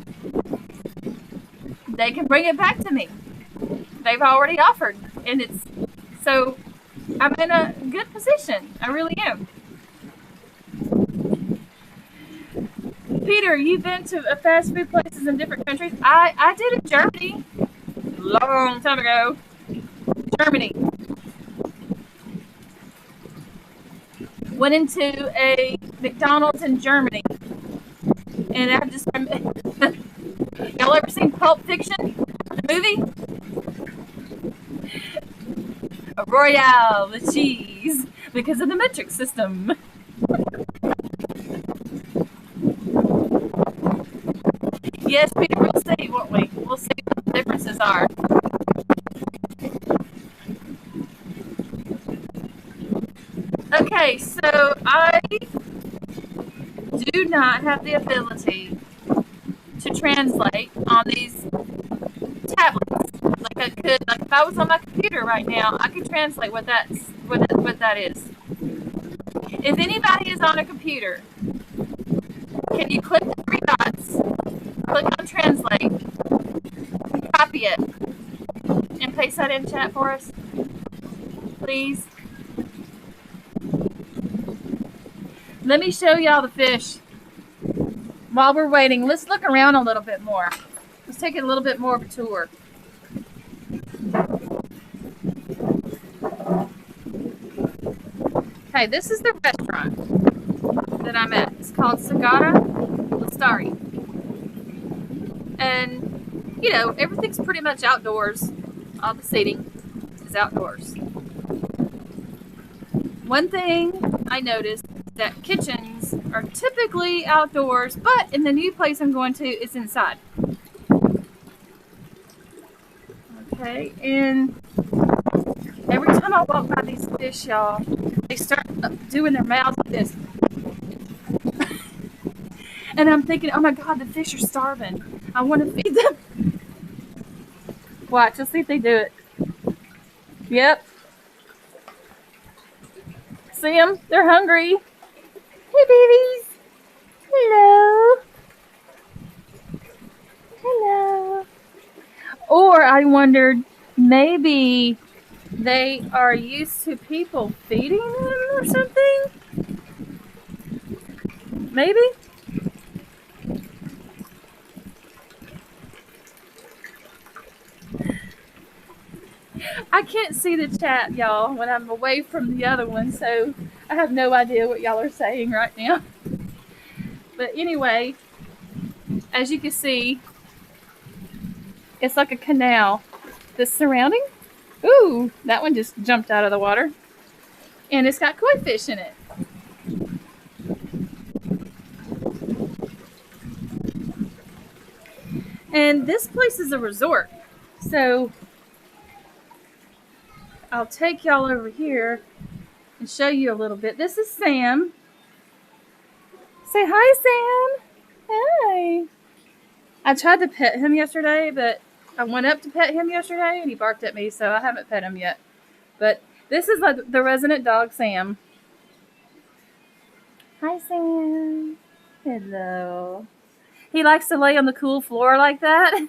they can bring it back to me. They've already offered, and so I'm in a good position. I really am. Peter, you've been to fast food places in different countries. I did in Germany a long time ago. Germany. Went into a McDonald's in Germany. And I just y'all ever seen Pulp Fiction? The movie? A Royale with cheese because of the metric system. Yes, Peter, we'll see, won't we? We'll see what the differences are. Okay, so I do not have the ability to translate on these tablets. Like I could, like if I was on my computer right now, I could translate what that is. If anybody is on a computer, can you click the three dots, click on translate, copy it, and paste that in chat for us, please? Let me show y'all the fish. While we're waiting, let's look around a little bit more. Let's take a little bit more of a tour. Okay, this is the restaurant that I'm at. It's called Sagara Lastari. And, you know, everything's pretty much outdoors. All the seating is outdoors. One thing I noticed is that kitchens are typically outdoors, but in the new place I'm going to, it's inside. Okay, and every time I walk by these fish, y'all, they start doing their mouths like this. And I'm thinking, oh my God, the fish are starving. I want to feed them. Watch, let's see if they do it. Yep. See them? They're hungry. Hey, babies. Hello. Hello. Or I wondered, maybe they are used to people feeding them or something? Maybe? I can't see the chat, y'all, when I'm away from the other one, so I have no idea what y'all are saying right now. But anyway, as you can see, it's like a canal that's surrounding. Ooh, that one just jumped out of the water. And it's got koi fish in it. And this place is a resort. So I'll take y'all over here and show you a little bit. This is Sam. Say hi, Sam. Hi. I tried to pet him yesterday, but I went up to pet him yesterday and he barked at me, so I haven't pet him yet. But this is like the resident dog, Sam. Hi, Sam. Hello. He likes to lay on the cool floor like that.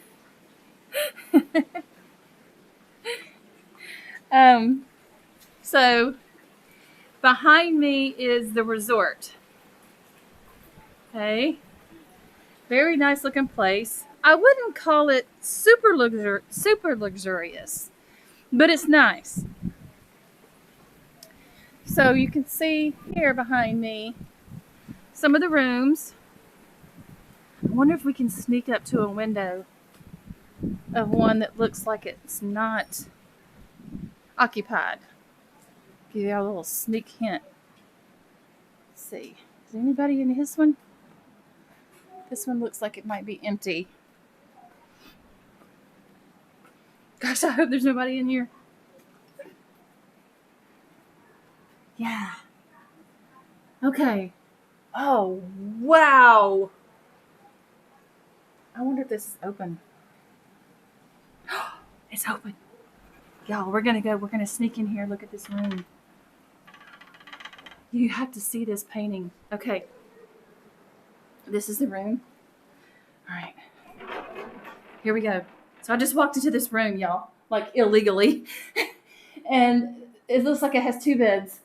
So behind me is the resort. Okay. Very nice looking place. I wouldn't call it super luxurious, but it's nice. So you can see here behind me some of the rooms. I wonder if we can sneak up to a window of one that looks like it's not occupied. Give you a little sneak hint. Let's see. Is anybody in this one? This one looks like it might be empty. Gosh, I hope there's nobody in here. Yeah. Okay. Oh, wow. I wonder if this is open. It's open. Y'all, we're going to go. We're going to sneak in here. Look at this room. You have to see this painting. Okay. This is the room. All right. Here we go. So I just walked into this room, y'all, like illegally. And it looks like it has 2 beds.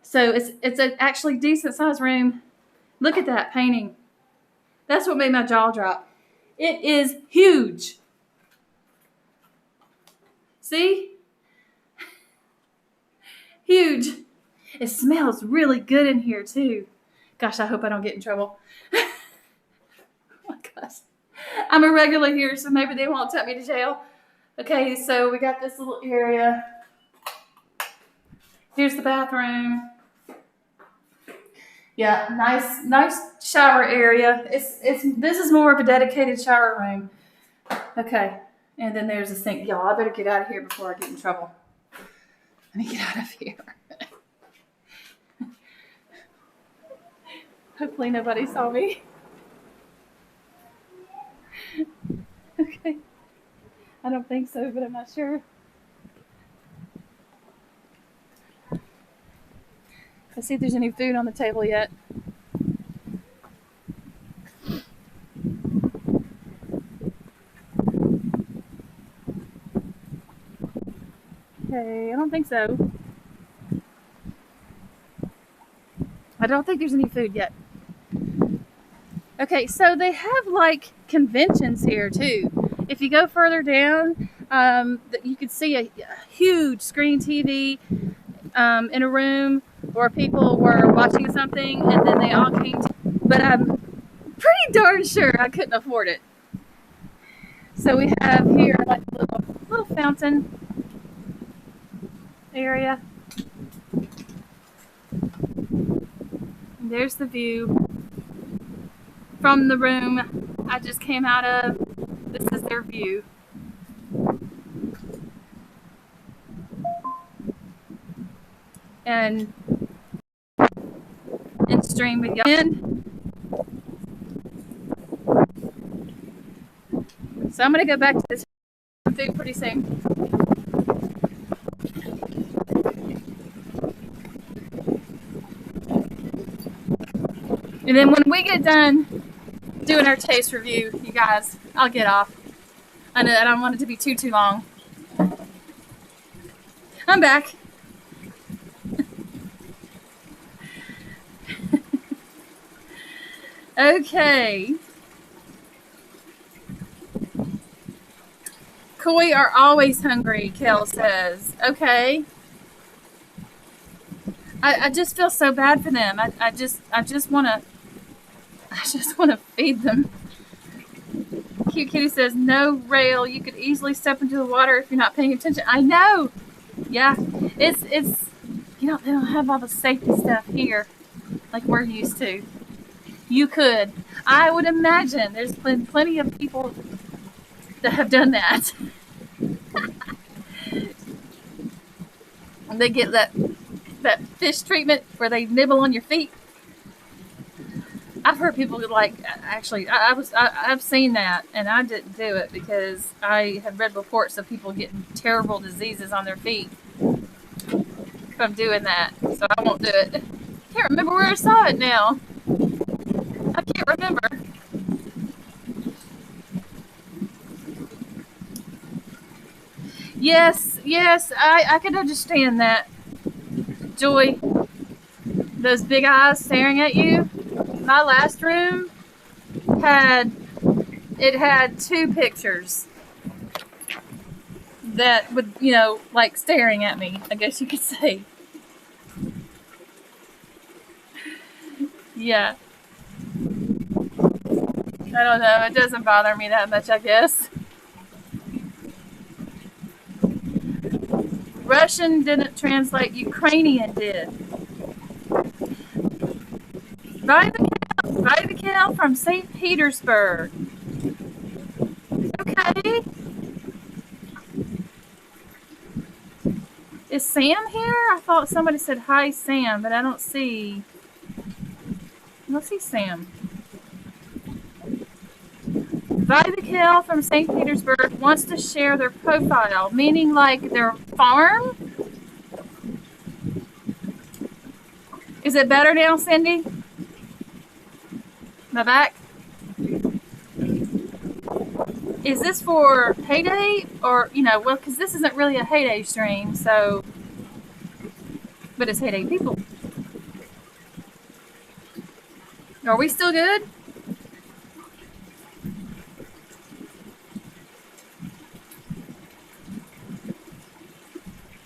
So it's an actually decent sized room. Look at that painting. That's what made my jaw drop. It is huge. See? Huge. It smells really good in here too. Gosh, I hope I don't get in trouble. Oh my gosh. I'm a regular here, so maybe they won't take me to jail. Okay, so we got this little area. Here's the bathroom. Yeah, nice shower area. This is more of a dedicated shower room. Okay, and then there's a sink. Y'all, I better get out of here before I get in trouble. Let me get out of here. Hopefully nobody saw me. Okay. I don't think so, but I'm not sure. Let's see if there's any food on the table yet. Okay, I don't think so. I don't think there's any food yet. Okay, so they have like conventions here too. If you go further down, you could see a huge screen TV in a room where people were watching something and then they all came to, but I'm pretty darn sure I couldn't afford it. So we have here like a little fountain area. And there's the view from the room I just came out of. This is their view. And stream with y'all. So I'm going to go back to this food pretty soon. And then when we get done doing our taste review, you guys, I'll get off. I know I don't want it to be too long. I'm back. Okay. Koi are always hungry, Kel says. Okay. I just feel so bad for them. I just wanna feed them. Cute Kitty says, no rail. You could easily step into the water if you're not paying attention. I know. Yeah. It's they don't have all the safety stuff here like we're used to. You could. I would imagine there's been plenty of people that have done that. They get that fish treatment where they nibble on your feet. I've heard people like, actually, I've seen that, and I didn't do it because I have read reports of people getting terrible diseases on their feet from doing that. So I won't do it. I can't remember where I saw it now. I can't remember. Yes, I can understand that. Joy, those big eyes staring at you. My last room had 2 pictures that would, like staring at me, I guess you could say. Yeah. I don't know. It doesn't bother me that much, I guess. Russian didn't translate. Ukrainian did. Vivical from St. Petersburg. Okay. Is Sam here? I thought somebody said hi, Sam, but I don't see Sam. Vivical from St. Petersburg wants to share their profile, meaning like their farm? Is it better now, Cindy? My back? Is this for Heyday? Or, well, because this isn't really a Heyday stream, so. But it's Heyday people. Are we still good?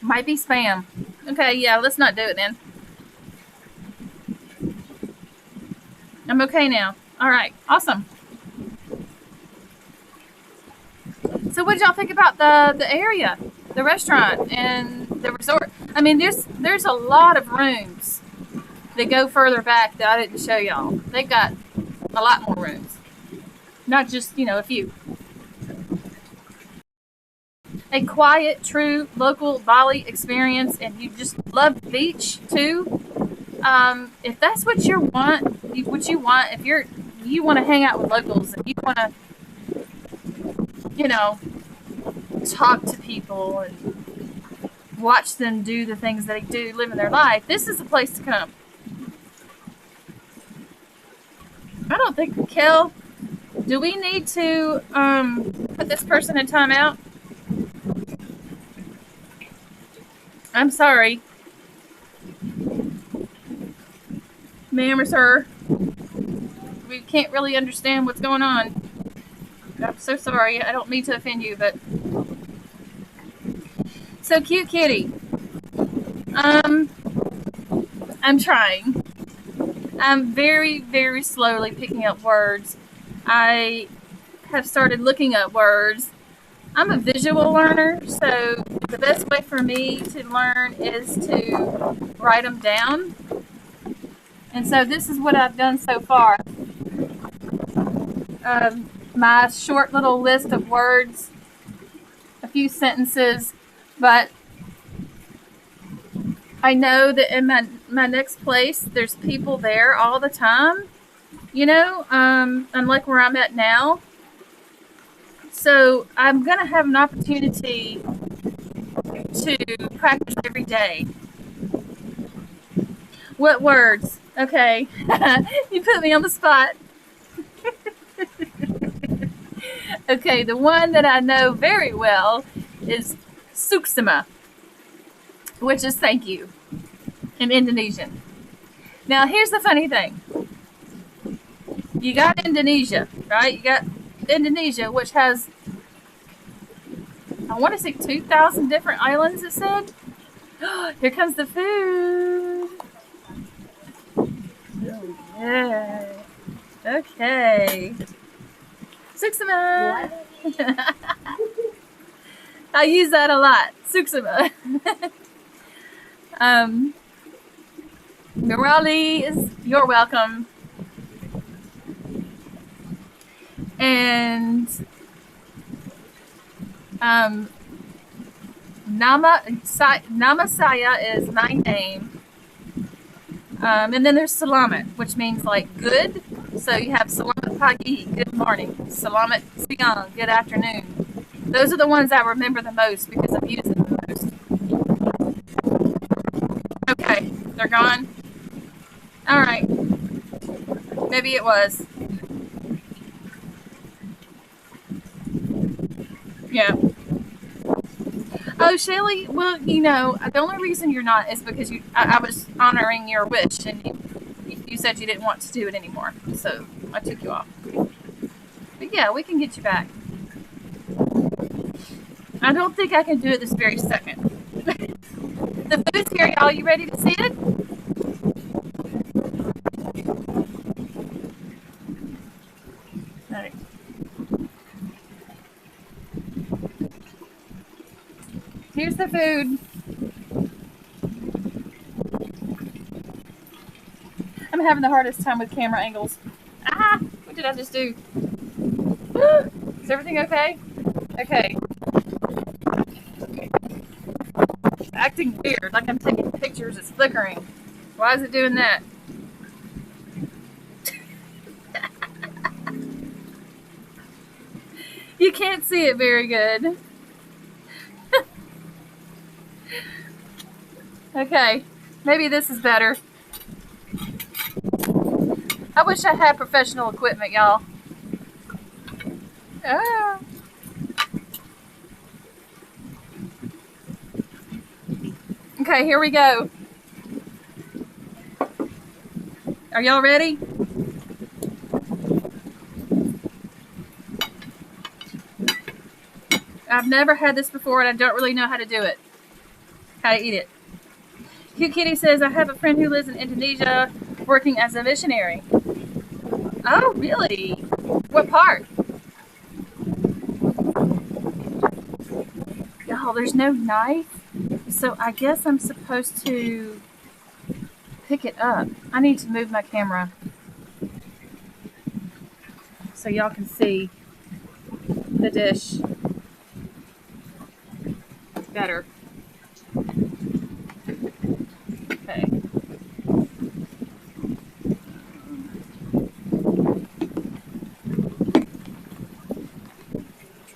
Might be spam. Okay, yeah, let's not do it then. I'm okay now. All right, awesome. So what did y'all think about the area, the restaurant, and the resort? I mean, there's a lot of rooms that go further back that I didn't show y'all. They've got a lot more rooms, not just, a few. A quiet, true, local Bali experience, and you just love the beach too. If that's what you want, if you want to hang out with locals and you want to, talk to people and watch them do the things they do, living their life, this is the place to come. I don't think, Kel, do we need to put this person in timeout? I'm sorry. Ma'am or sir. We can't really understand what's going on. I'm so sorry. I don't mean to offend you, but. So Cute Kitty. I'm trying. I'm very, very slowly picking up words. I have started looking up words. I'm a visual learner, so the best way for me to learn is to write them down. And so this is what I've done so far. My short little list of words, a few sentences, but I know that in my next place, there's people there all the time, unlike where I'm at now. So I'm going to have an opportunity to practice every day. What words? Okay. You put me on the spot. Okay, the one that I know very well is suksema, which is thank you in Indonesian. Now, here's the funny thing. You got Indonesia, right? You got Indonesia, which has I want to say 2,000 different islands, it said. Here comes the food. Oh, yeah. Okay. Suksima. I use that a lot. Suksima. Murali, you're welcome. And Namasaya is my name. And then there's Salamat, which means like good. So you have Salamat Pagi, good morning. Salamat Siang, good afternoon. Those are the ones I remember the most because I've used them the most. Okay, they're gone. All right. Maybe it was. Yeah. Oh, Shelly, well, you know, the only reason you're not is because I was honoring your wish, and you said you didn't want to do it anymore, so I took you off. But yeah, we can get you back. I don't think I can do it this very second. The food's here, y'all. You ready to see it? All right. Here's the food. I'm having the hardest time with camera angles. Ah! What did I just do? Is everything okay? Okay. It's acting weird, like I'm taking pictures. It's flickering. Why is it doing that? You can't see it very good. Okay, maybe this is better. I wish I had professional equipment, y'all. Ah. Okay, here we go. Are y'all ready? I've never had this before and I don't really know how to do it. How to eat it. Cute Kitty says, I have a friend who lives in Indonesia working as a missionary. Oh, really? What part? Y'all, there's no knife. So I guess I'm supposed to pick it up. I need to move my camera so y'all can see the dish better. Okay.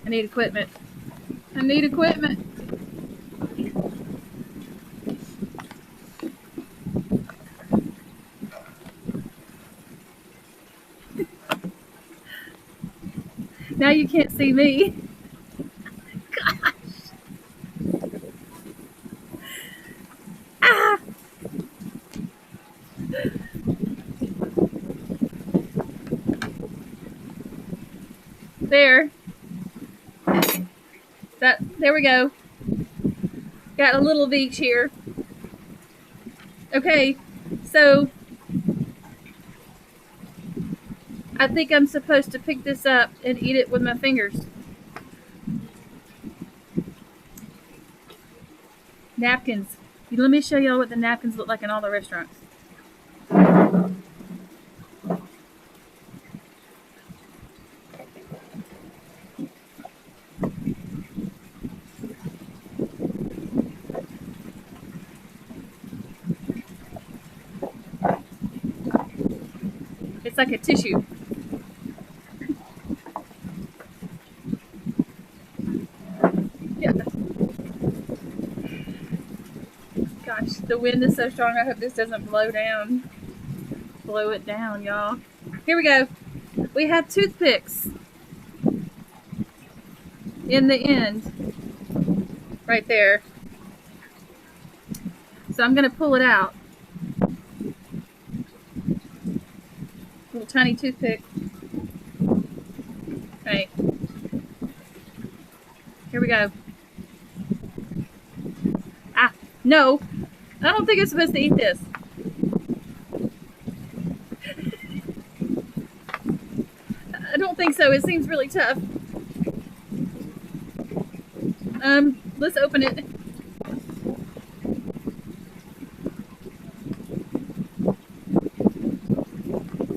I need equipment. I need equipment. Now you can't see me. Gosh. Ah. There. There we go. Got a little beach here. Okay, so I think I'm supposed to pick this up and eat it with my fingers. Napkins. Let me show y'all what the napkins look like in all the restaurants. It's like a tissue. Yeah. Gosh, the wind is so strong. I hope this doesn't blow down. Blow it down, y'all. Here we go. We have toothpicks in the end. Right there. So I'm going to pull it out. Little tiny toothpick. Right. Here we go. No, I don't think I'm supposed to eat this. I don't think so. It seems really tough. Let's open it.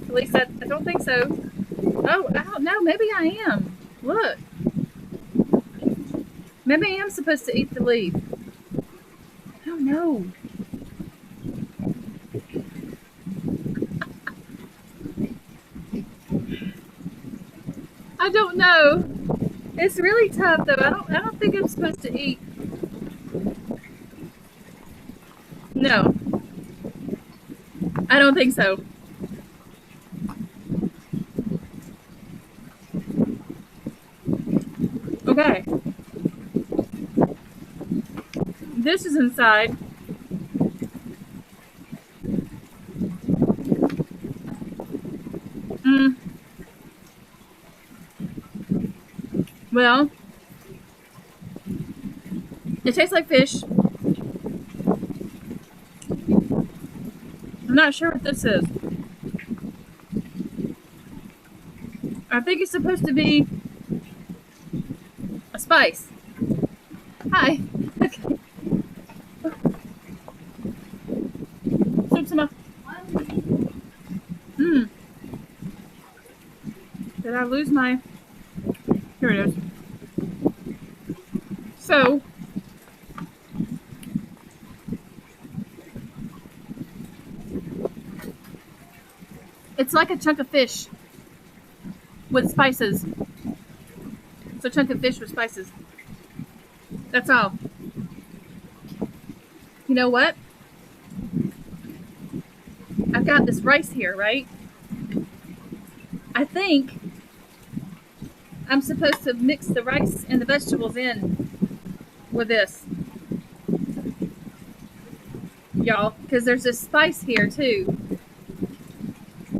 At least I don't think so. Oh, I don't know. Maybe I am. Look. Maybe I am supposed to eat the leaf. I don't know. I don't know. It's really tough though. I don't think I'm supposed to eat. No. I don't think so. Okay. This is inside. Well, it tastes like fish. I'm not sure what this is. I think it's supposed to be a spice. Hi. Okay. Did I lose my... Here it is. So, it's like a chunk of fish with spices. It's a chunk of fish with spices. That's all. You know what? I've got this rice here, right? I think I'm supposed to mix the rice and the vegetables in with this. Y'all, because there's this spice here too.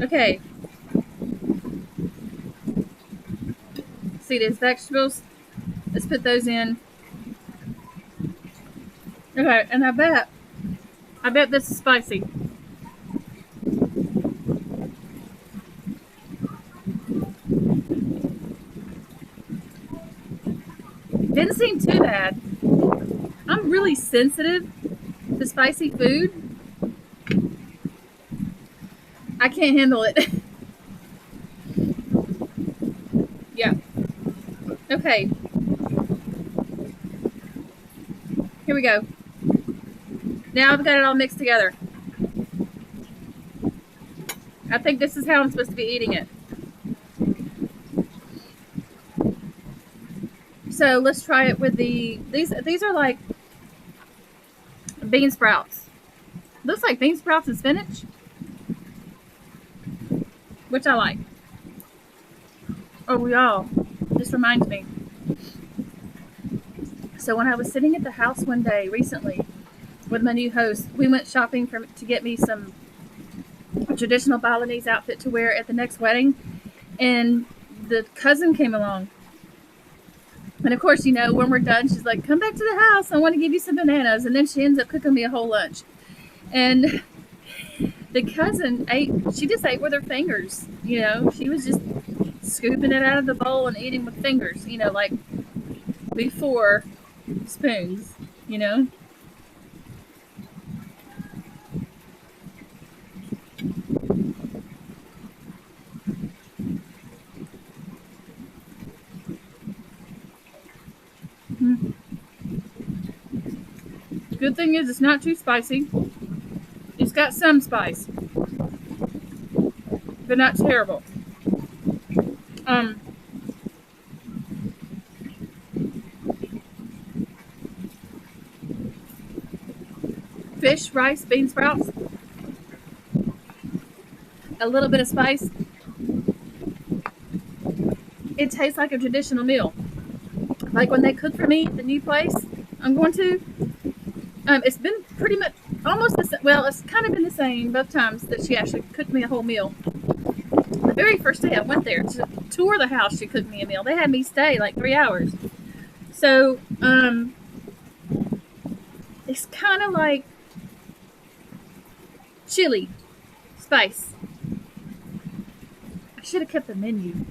Okay. See these vegetables? Let's put those in. Okay, and I bet this is spicy. Didn't seem too bad. I'm really sensitive to spicy food. I can't handle it. Yeah. Okay. Here we go. Now I've got it all mixed together. I think this is how I'm supposed to be eating it. So let's try it with these are like bean sprouts. Looks like bean sprouts and spinach, which I like. Oh, y'all, this reminds me. So when I was sitting at the house one day recently with my new host, we went shopping to get me some traditional Balinese outfit to wear at the next wedding, and the cousin came along. And of course, you know, when we're done, she's like, come back to the house. I want to give you some bananas. And then she ends up cooking me a whole lunch. And the cousin she just ate with her fingers. You know, she was just scooping it out of the bowl and eating with fingers, you know, like before spoons, you know. Good thing is it's not too spicy. It's got some spice, but not terrible. Fish, rice, bean sprouts, a little bit of spice. It tastes like a traditional meal. Like when they cook for me at the new place I'm going to. It's been pretty much almost the same. Well, it's kind of been the same both times that she actually cooked me a whole meal. The very first day I went there to tour the house, she cooked me a meal. They had me stay like 3 hours. So, It's kind of like chili spice. I should have kept the menu.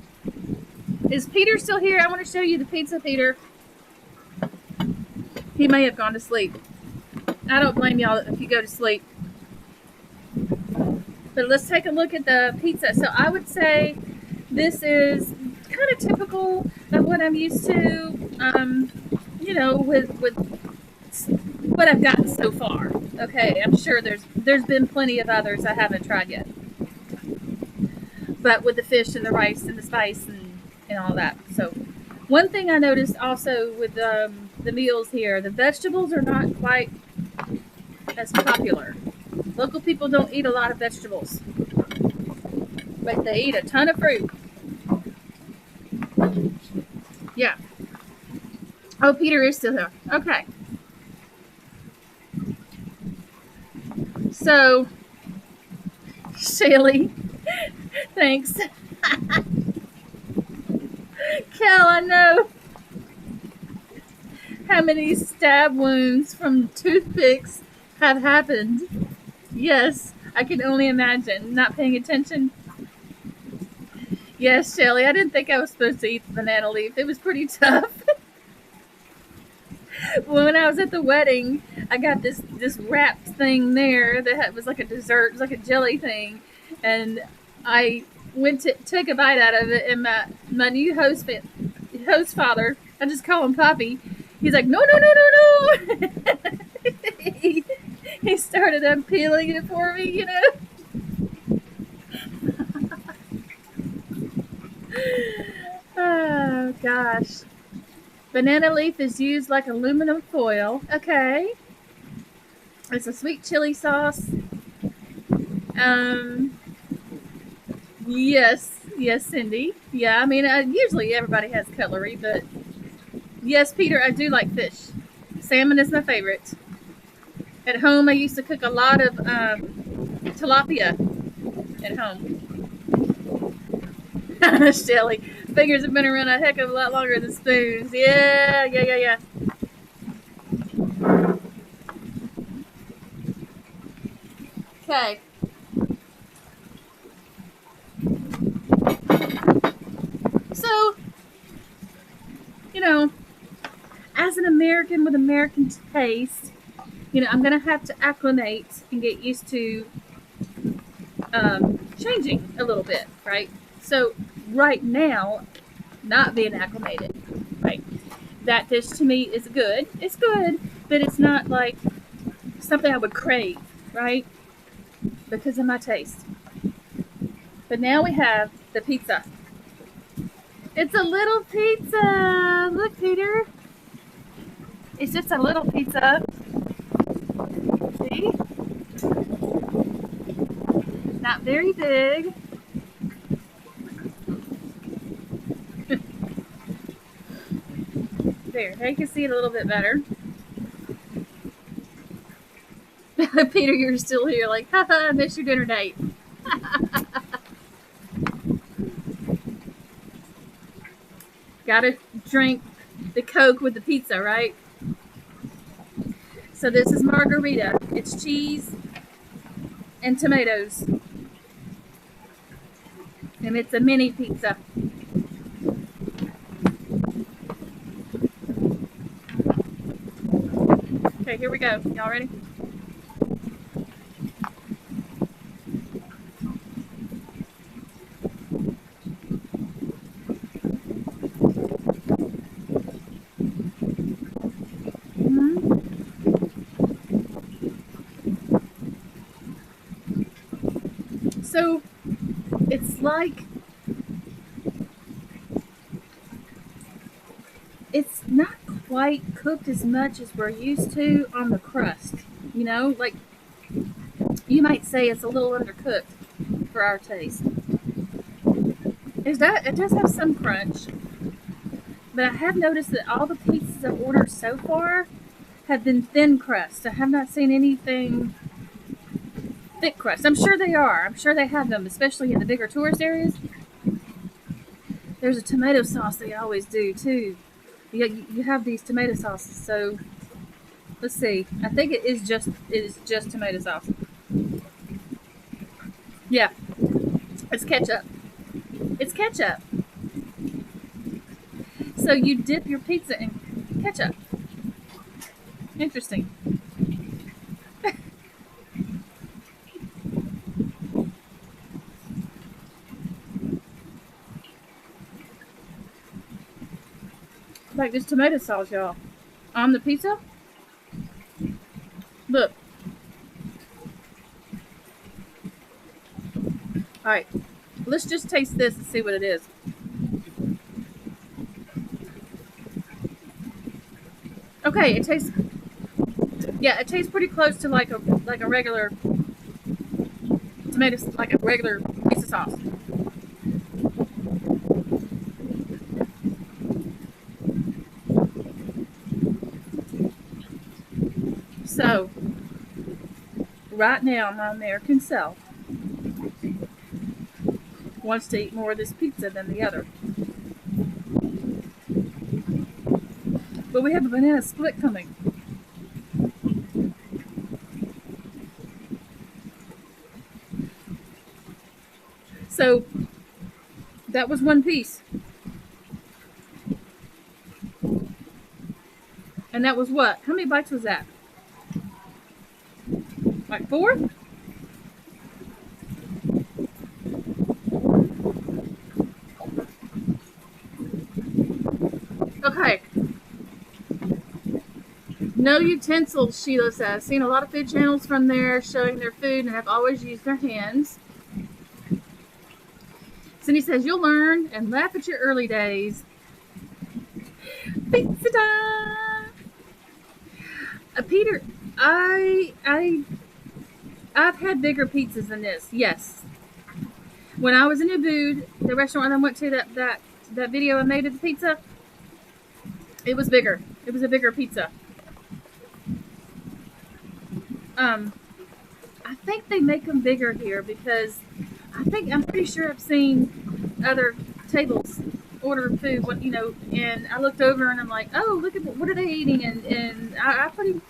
Is Peter still here? I want to show you the pizza, Peter. He may have gone to sleep. I don't blame y'all if you go to sleep. But let's take a look at the pizza. So I would say this is kind of typical of what I'm used to, you know, with what I've gotten so far. Okay, I'm sure there's been plenty of others I haven't tried yet. But with the fish and the rice and the spice and all that. So one thing I noticed also with the meals here, the vegetables are not quite as popular. Local people don't eat a lot of vegetables, but they eat a ton of fruit. Yeah. Oh, Peter is still here. Okay. So, Shelly, thanks. Kel, I know how many stab wounds from toothpicks have happened. Yes, I can only imagine. Not paying attention. Yes, Shelly, I didn't think I was supposed to eat the banana leaf. It was pretty tough. When I was at the wedding, I got this wrapped thing there that was like a dessert, it was like a jelly thing, and I went to take a bite out of it, and my new host father, I just call him Poppy. He's like, no, no, no, no, no. he started unpeeling it for me, you know. Oh gosh. Banana leaf is used like aluminum foil. Okay. It's a sweet chili sauce. Yes, Cindy. Yeah, I mean, usually everybody has cutlery, but yes, Peter, I do like fish. Salmon is my favorite. At home, I used to cook a lot of tilapia at home. Shelly, fingers have been around a heck of a lot longer than spoons. Yeah. Okay. So, you know, as an American with American taste, you know, I'm going to have to acclimate and get used to changing a little bit, right? So, right now, not being acclimated, right? That dish to me is good. It's good, but it's not like something I would crave, right? Because of my taste. But now we have the pizza. It's a little pizza. Look, Peter. It's just a little pizza. See? Not very big. There, now you can see it a little bit better. Peter, you're still here like, haha, I missed your dinner date. Gotta drink the Coke with the pizza, right? So this is margarita. It's cheese and tomatoes. And it's a mini pizza. Okay, here we go. Y'all ready? So it's like, it's not quite cooked as much as we're used to on the crust. You know, like you might say it's a little undercooked for our taste. It does have some crunch, but I have noticed that all the pizzas I've ordered so far have been thin crust. I have not seen anything thick crust. I'm sure they are. I'm sure they have them, especially in the bigger tourist areas. There's a tomato sauce they always do too. You have these tomato sauces, so Let's see. I think it is just tomato sauce. Yeah, it's ketchup. It's ketchup. So you dip your pizza in ketchup. Interesting. Like this tomato sauce, y'all, on the pizza. Look. All right, let's just taste this and see what it is. Okay, it tastes. Yeah, it tastes pretty close to like a regular tomato, like a regular pizza sauce. So, right now, my American self wants to eat more of this pizza than the other. But we have a banana split coming. So, that was one piece. And that was what? How many bites was that? Like 4? Okay. No utensils, Sheila says. Seen a lot of food channels from there showing their food and have always used their hands. Cindy says, you'll learn and laugh at your early days. Pizza time! Peter, I've had bigger pizzas than this, yes. When I was in Ubud, the restaurant I went to, that video I made of the pizza, it was bigger. It was a bigger pizza. I think they make them bigger here because I'm pretty sure I've seen other tables order food, and I looked over and I'm like, oh, look at what are they eating, and I pretty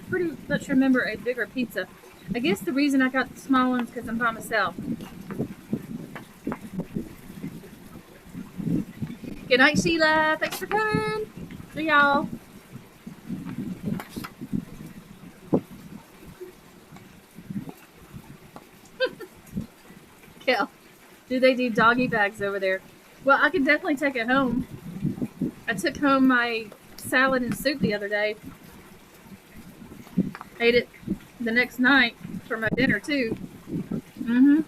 much remember a bigger pizza. I guess the reason I got the small ones because I'm by myself. Good night, Sheila. Thanks for coming. See y'all. Kel, do they do doggy bags over there? Well, I could definitely take it home. I took home my salad and soup the other day. Ate it the next night for my dinner too. Mm-hmm.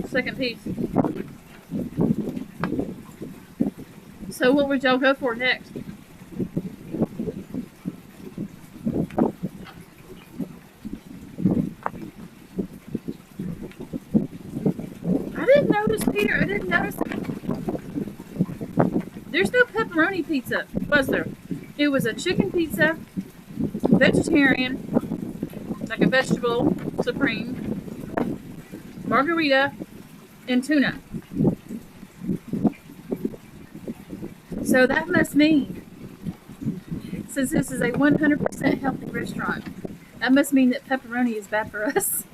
Second piece. So what would y'all go for next? Peter, I didn't notice it. There's no pepperoni pizza, was there? It was a chicken pizza, vegetarian, like a vegetable supreme, margarita, and tuna. So that must mean, since this is a 100% healthy restaurant, that must mean that pepperoni is bad for us.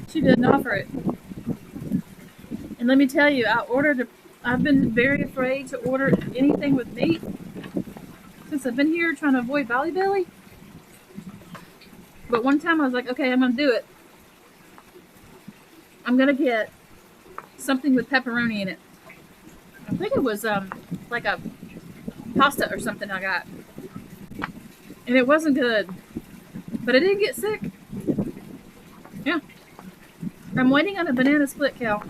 She didn't offer it. And let me tell you, I've been very afraid to order anything with meat since I've been here trying to avoid Bali belly. But one time I was like, okay, I'm going to do it. I'm going to get something with pepperoni in it. I think it was like a pasta or something I got. And it wasn't good. But I didn't get sick. Yeah. I'm waiting on a banana split, Cal.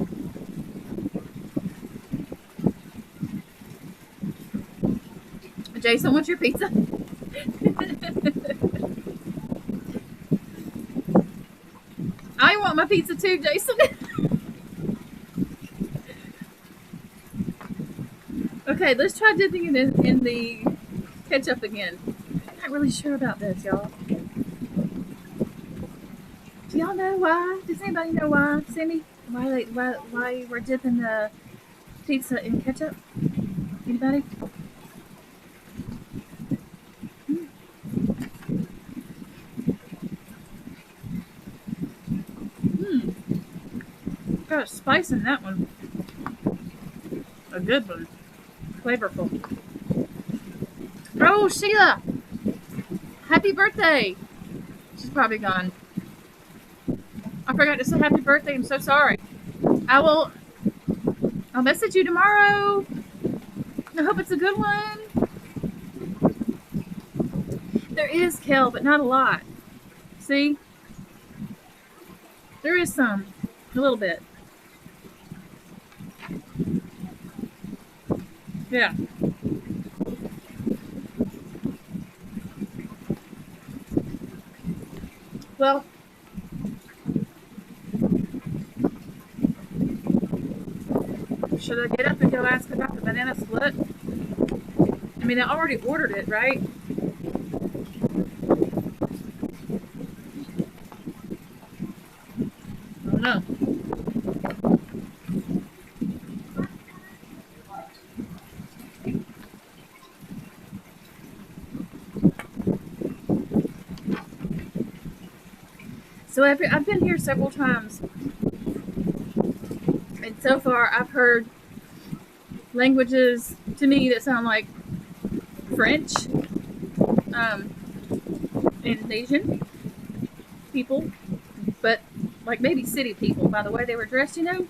Jason, what's your pizza? I want my pizza too, Jason. Okay, let's try dipping it in the ketchup again. I'm not really sure about this, y'all. Do y'all know why? Does anybody know why? Sammy, why we're dipping the pizza in ketchup? Anybody? Got a spice in that one. A good one. Flavorful. Oh, Sheila! Happy birthday! She's probably gone. I forgot to say happy birthday. I'm so sorry. I'll message you tomorrow. I hope it's a good one. There is kale, but not a lot. See? There is some. A little bit. Yeah. Well, should I get up and go ask about the banana split? I mean, I already ordered it, right? I don't know. So I've been here several times, and so far I've heard languages to me that sound like French, and Asian people, but like maybe city people by the way they were dressed, you know.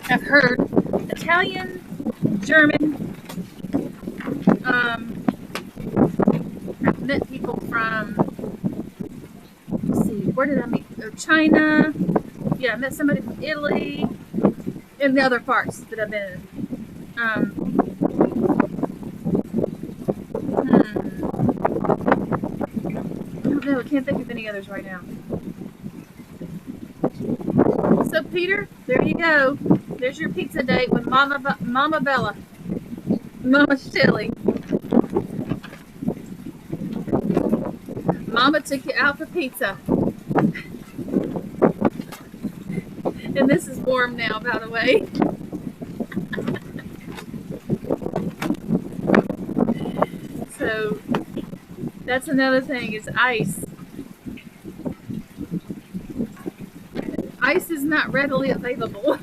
I've heard Italian, German, I've met people from, let's see, where did I meet? China. Yeah, I met somebody from Italy and the other parts that I've been in. I don't know. I can't think of any others right now. So, Peter, there you go. There's your pizza date with Mama Bella. Mama Shelly. Mama took you out for pizza. And this is warm now, by the way. So, that's another thing is ice. Ice is not readily available.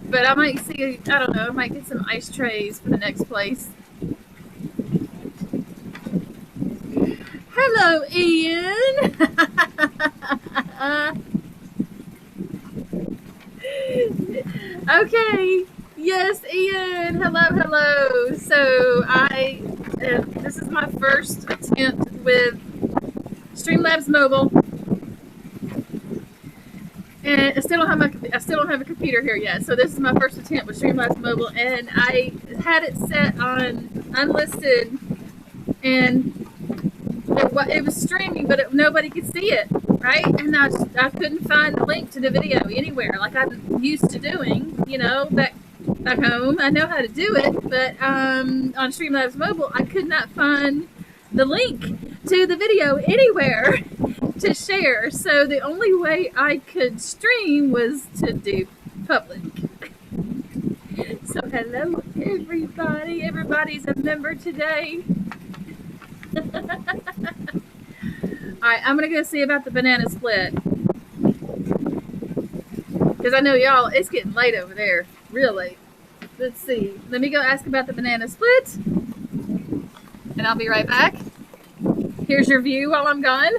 But I might see, I don't know, I might get some ice trays for the next place. Hello, Ian. Okay. Yes, Ian. Hello. So this is my first attempt with Streamlabs Mobile, and I still don't have a computer here yet. So this is my first attempt with Streamlabs Mobile, and I had it set on unlisted, and it was streaming, but nobody could see it, right? And I couldn't find the link to the video anywhere, like I'm used to doing, you know, back home. I know how to do it, but on Streamlabs Mobile, I could not find the link to the video anywhere to share. So the only way I could stream was to do public. So hello, everybody. Everybody's a member today. Alright, I'm going to go see about the banana split. Because I know y'all, it's getting late over there. Real late. Let's see. Let me go ask about the banana split. And I'll be right back. Here's your view while I'm gone.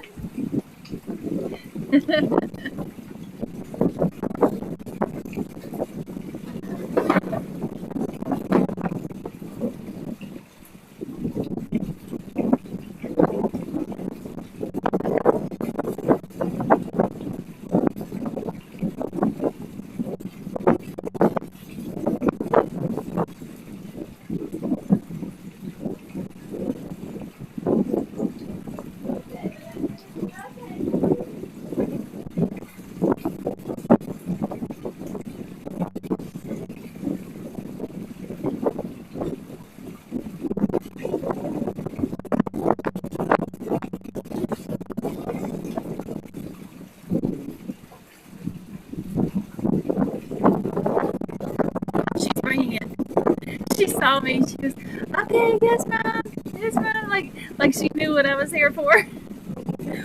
saw me. She goes, "Okay, yes, mom, yes, mom." Like she knew what I was here for.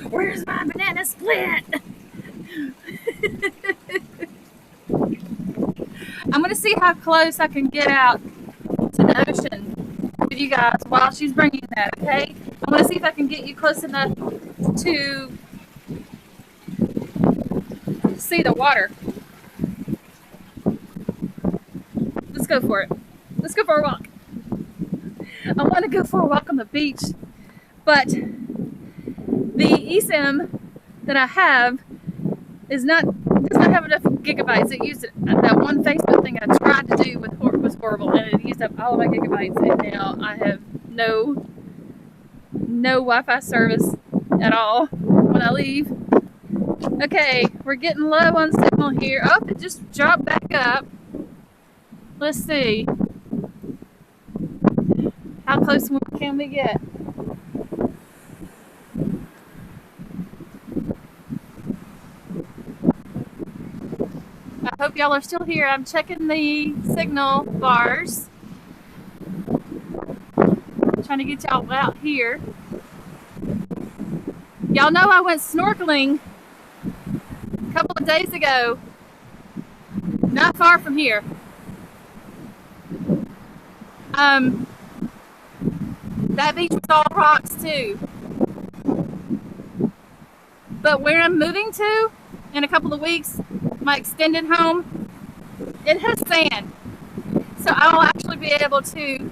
Where's my banana split? I'm gonna see how close I can get out to the ocean with you guys while she's bringing that. Okay, I'm gonna see if I can get you close enough to see the water. Let's go for it. Let's go for a walk. I want to go for a walk on the beach, but the eSIM that I have does not have enough gigabytes. It used that one Facebook thing I tried to do was horrible, and it used up all of my gigabytes. And now I have no Wi-Fi service at all when I leave. Okay, we're getting low on signal here. Oh, it just dropped back up. Let's see. How close can we get? I hope y'all are still here. I'm checking the signal bars. Trying to get y'all out here. Y'all know I went snorkeling a couple of days ago, not far from here. That beach was all rocks too. But where I'm moving to in a couple of weeks, my extended home, it has sand. So I will actually be able to,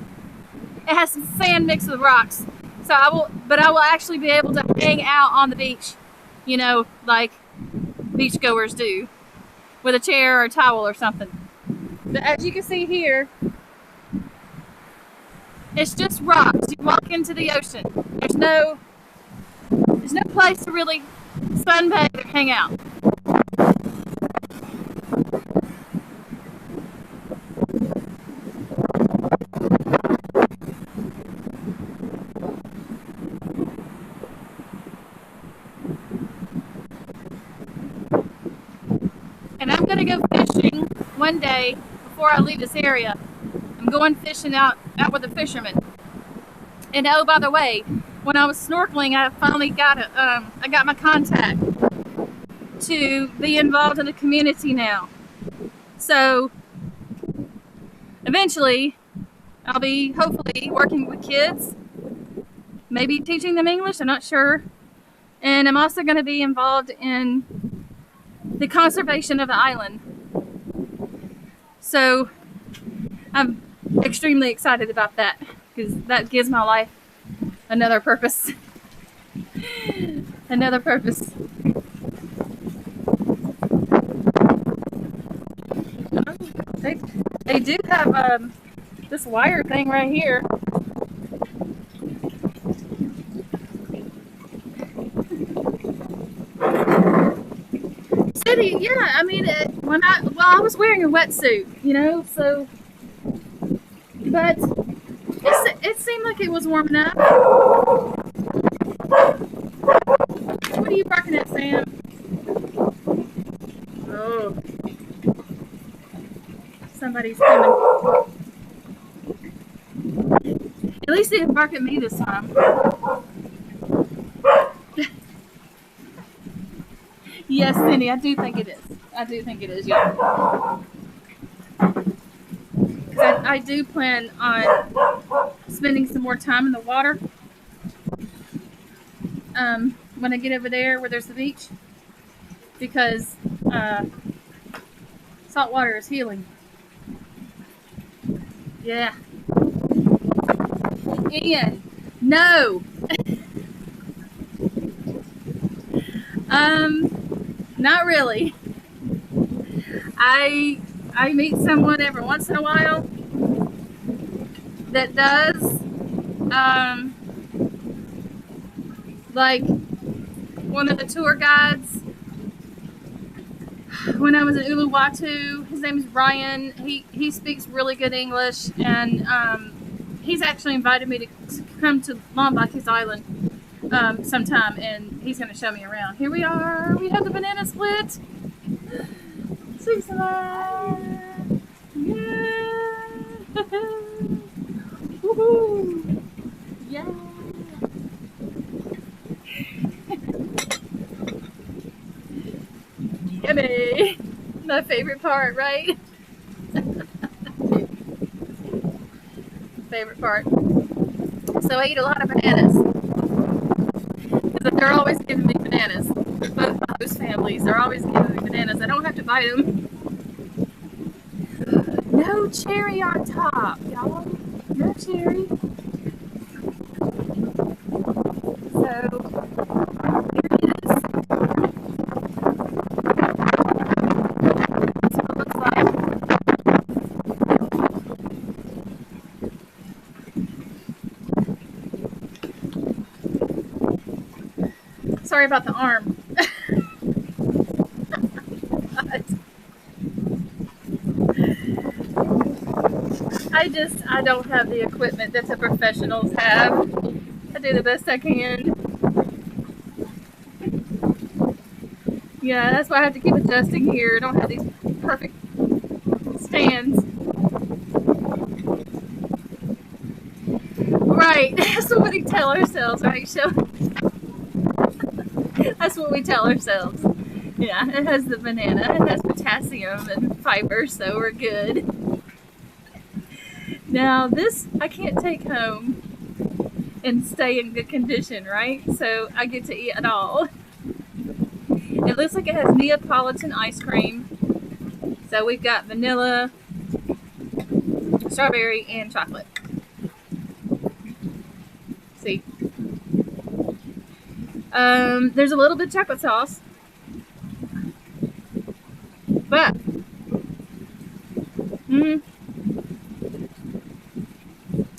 it has some sand mixed with rocks. So I will actually be able to hang out on the beach, you know, like beachgoers do, with a chair or a towel or something. But as you can see here, it's just rocks. You walk into the ocean. There's no place to really sunbathe or hang out. And I'm gonna go fishing one day before I leave this area. I'm going fishing out with the fishermen. And oh, by the way, when I was snorkeling, I finally got I got my contact to be involved in the community now. So eventually, I'll be hopefully working with kids, maybe teaching them English. I'm not sure. And I'm also going to be involved in the conservation of the island. So I'm extremely excited about that because that gives my life another purpose. Another purpose. They do have this wire thing right here. City, yeah. I mean, I was wearing a wetsuit, you know, so. But it seemed like it was warming up. What are you barking at, Sam? Oh. Somebody's coming. At least they didn't bark at me this time. Yes, Cindy, I do think it is. I do think it is, yeah. I do plan on spending some more time in the water when I get over there where there's the beach, because salt water is healing. Yeah. Ian, no. Not really. I meet someone every once in a while that does, like one of the tour guides when I was in Uluwatu. His name is Brian. He speaks really good English, and he's actually invited me to come to Lombok Island sometime, and he's going to show me around. Here we are. We have the banana split. Sweet salad. Yeah. Woohoo! Yeah. Yummy. My favorite part, right? Favorite part. So I eat a lot of bananas. Because they're always giving me bananas. Both my host families are always giving me bananas. I don't have to buy them. No cherry on top, y'all. No cherry. So, here it is. That's what it looks like. Sorry about the arm. I don't have the equipment that the professionals have. I do the best I can. Yeah, that's why I have to keep adjusting here. I don't have these perfect stands. Right, that's what we tell ourselves, right, Shelly? That's what we tell ourselves. Yeah, it has the banana, it has potassium and fiber, so we're good. Now this I can't take home and stay in good condition, right? So I get to eat it all. It looks like it has Neapolitan ice cream. So we've got vanilla, strawberry, and chocolate. See? There's a little bit of chocolate sauce. But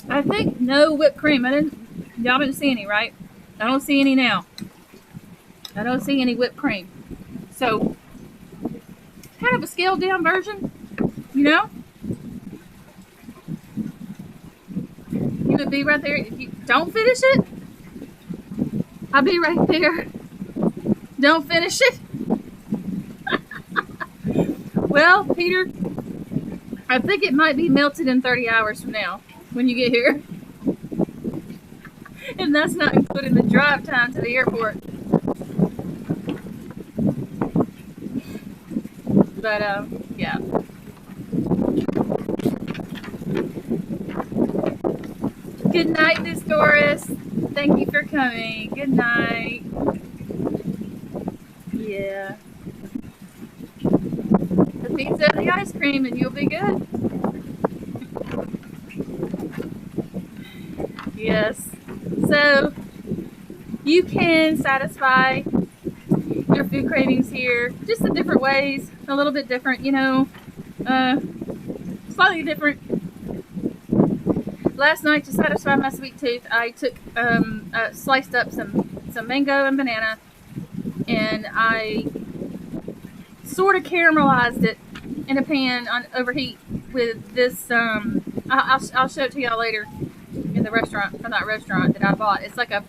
I think no whipped cream. Y'all didn't see any, right? I don't see any now. I don't see any whipped cream. So, kind of a scaled down version, you know? You would be right there. If you don't finish it, I'll be right there. Don't finish it. Well, Peter, I think it might be melted in 30 hours from now when you get here. And that's not including the drive time to the airport. But, yeah. Good night, Miss Doris. Thank you for coming. Good night. Yeah. The pizza and the ice cream, and you'll be good. Yes. So, you can satisfy your food cravings here just in different ways. A little bit different, you know. Slightly different. Last night, to satisfy my sweet tooth, I took sliced up some mango and banana, and I sort of caramelized it in a pan on overheat with this. I'll show it to y'all later in the restaurant, from that restaurant that I bought. It's like it's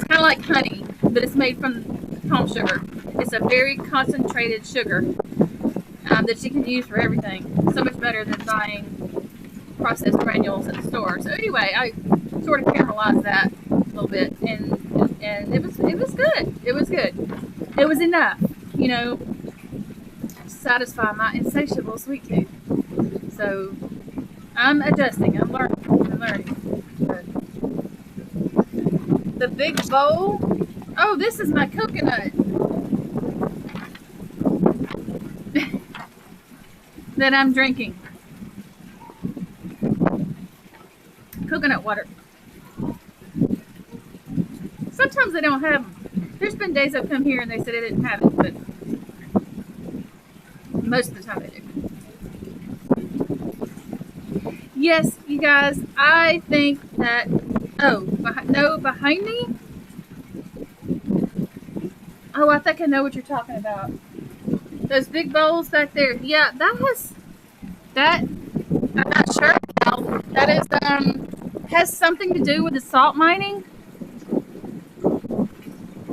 kind of like honey, but it's made from palm sugar. It's a very concentrated sugar that you can use for everything. So much better than buying processed granules at the store. So anyway, I sort of caramelized that a little bit, and it was good. It was good. It was enough, you know, to satisfy my insatiable sweet tooth. So I'm adjusting. I'm learning. But the big bowl. Oh, this is my coconut that I'm drinking. Coconut water. Sometimes they don't have them. There's been days I've come here and they said they didn't have it, but most of the time they do. Yes, you guys, I think that, behind me? Oh, I think I know what you're talking about. Those big bowls back there. Yeah, I'm not sure now. That is, has something to do with the salt mining.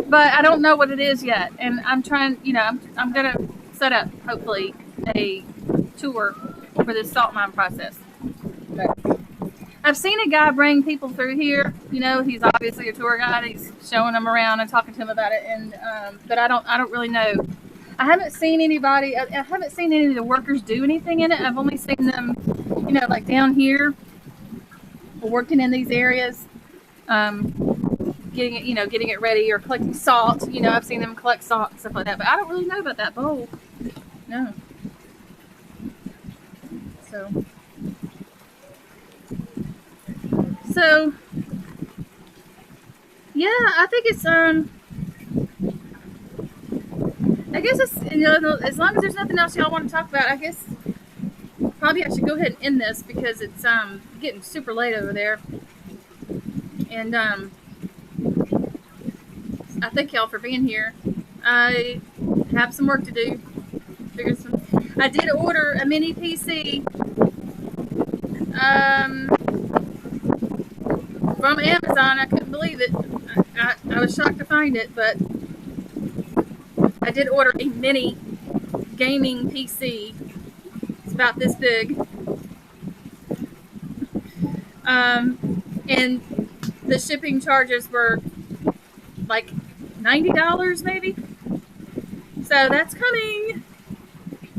But I don't know what it is yet. And I'm trying, you know, I'm going to set up, hopefully, a tour for this salt mine process. But I've seen a guy bring people through here. You know, he's obviously a tour guide. He's showing them around and talking to them about it. And but I don't really know. I haven't seen anybody. I haven't seen any of the workers do anything in it. I've only seen them, you know, like down here, working in these areas, getting it, you know, getting it ready or collecting salt. You know, I've seen them collect salt and stuff like that. But I don't really know about that bowl. No. So yeah, I think it's I guess it's, you know, as long as there's nothing else y'all want to talk about, I guess probably I should go ahead and end this because it's getting super late over there. And I thank y'all for being here. I have some work to do. I did order a mini PC from Amazon. I couldn't believe it. I was shocked to find it, but I did order a mini gaming PC. It's about this big. And the shipping charges were like $90 maybe. So that's coming.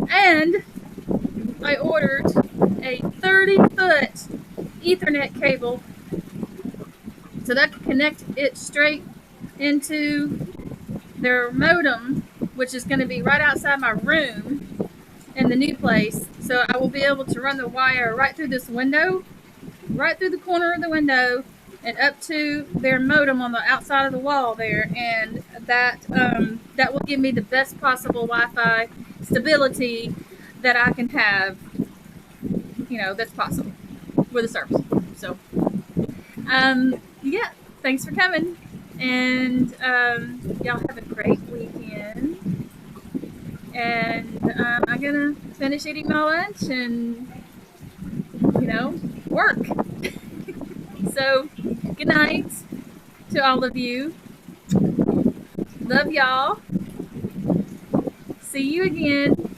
And I ordered a 30-foot Ethernet cable so that can connect it straight into their modem, which is going to be right outside my room in the new place. So I will be able to run the wire right through this window, right through the corner of the window, and up to their modem on the outside of the wall there. And that that will give me the best possible Wi-Fi stability that I can have, you know, that's possible with a service. So yeah, thanks for coming, and y'all have a great weekend. And I'm gonna finish eating my lunch and, you know, work. So good night to all of you. Love y'all. See you again.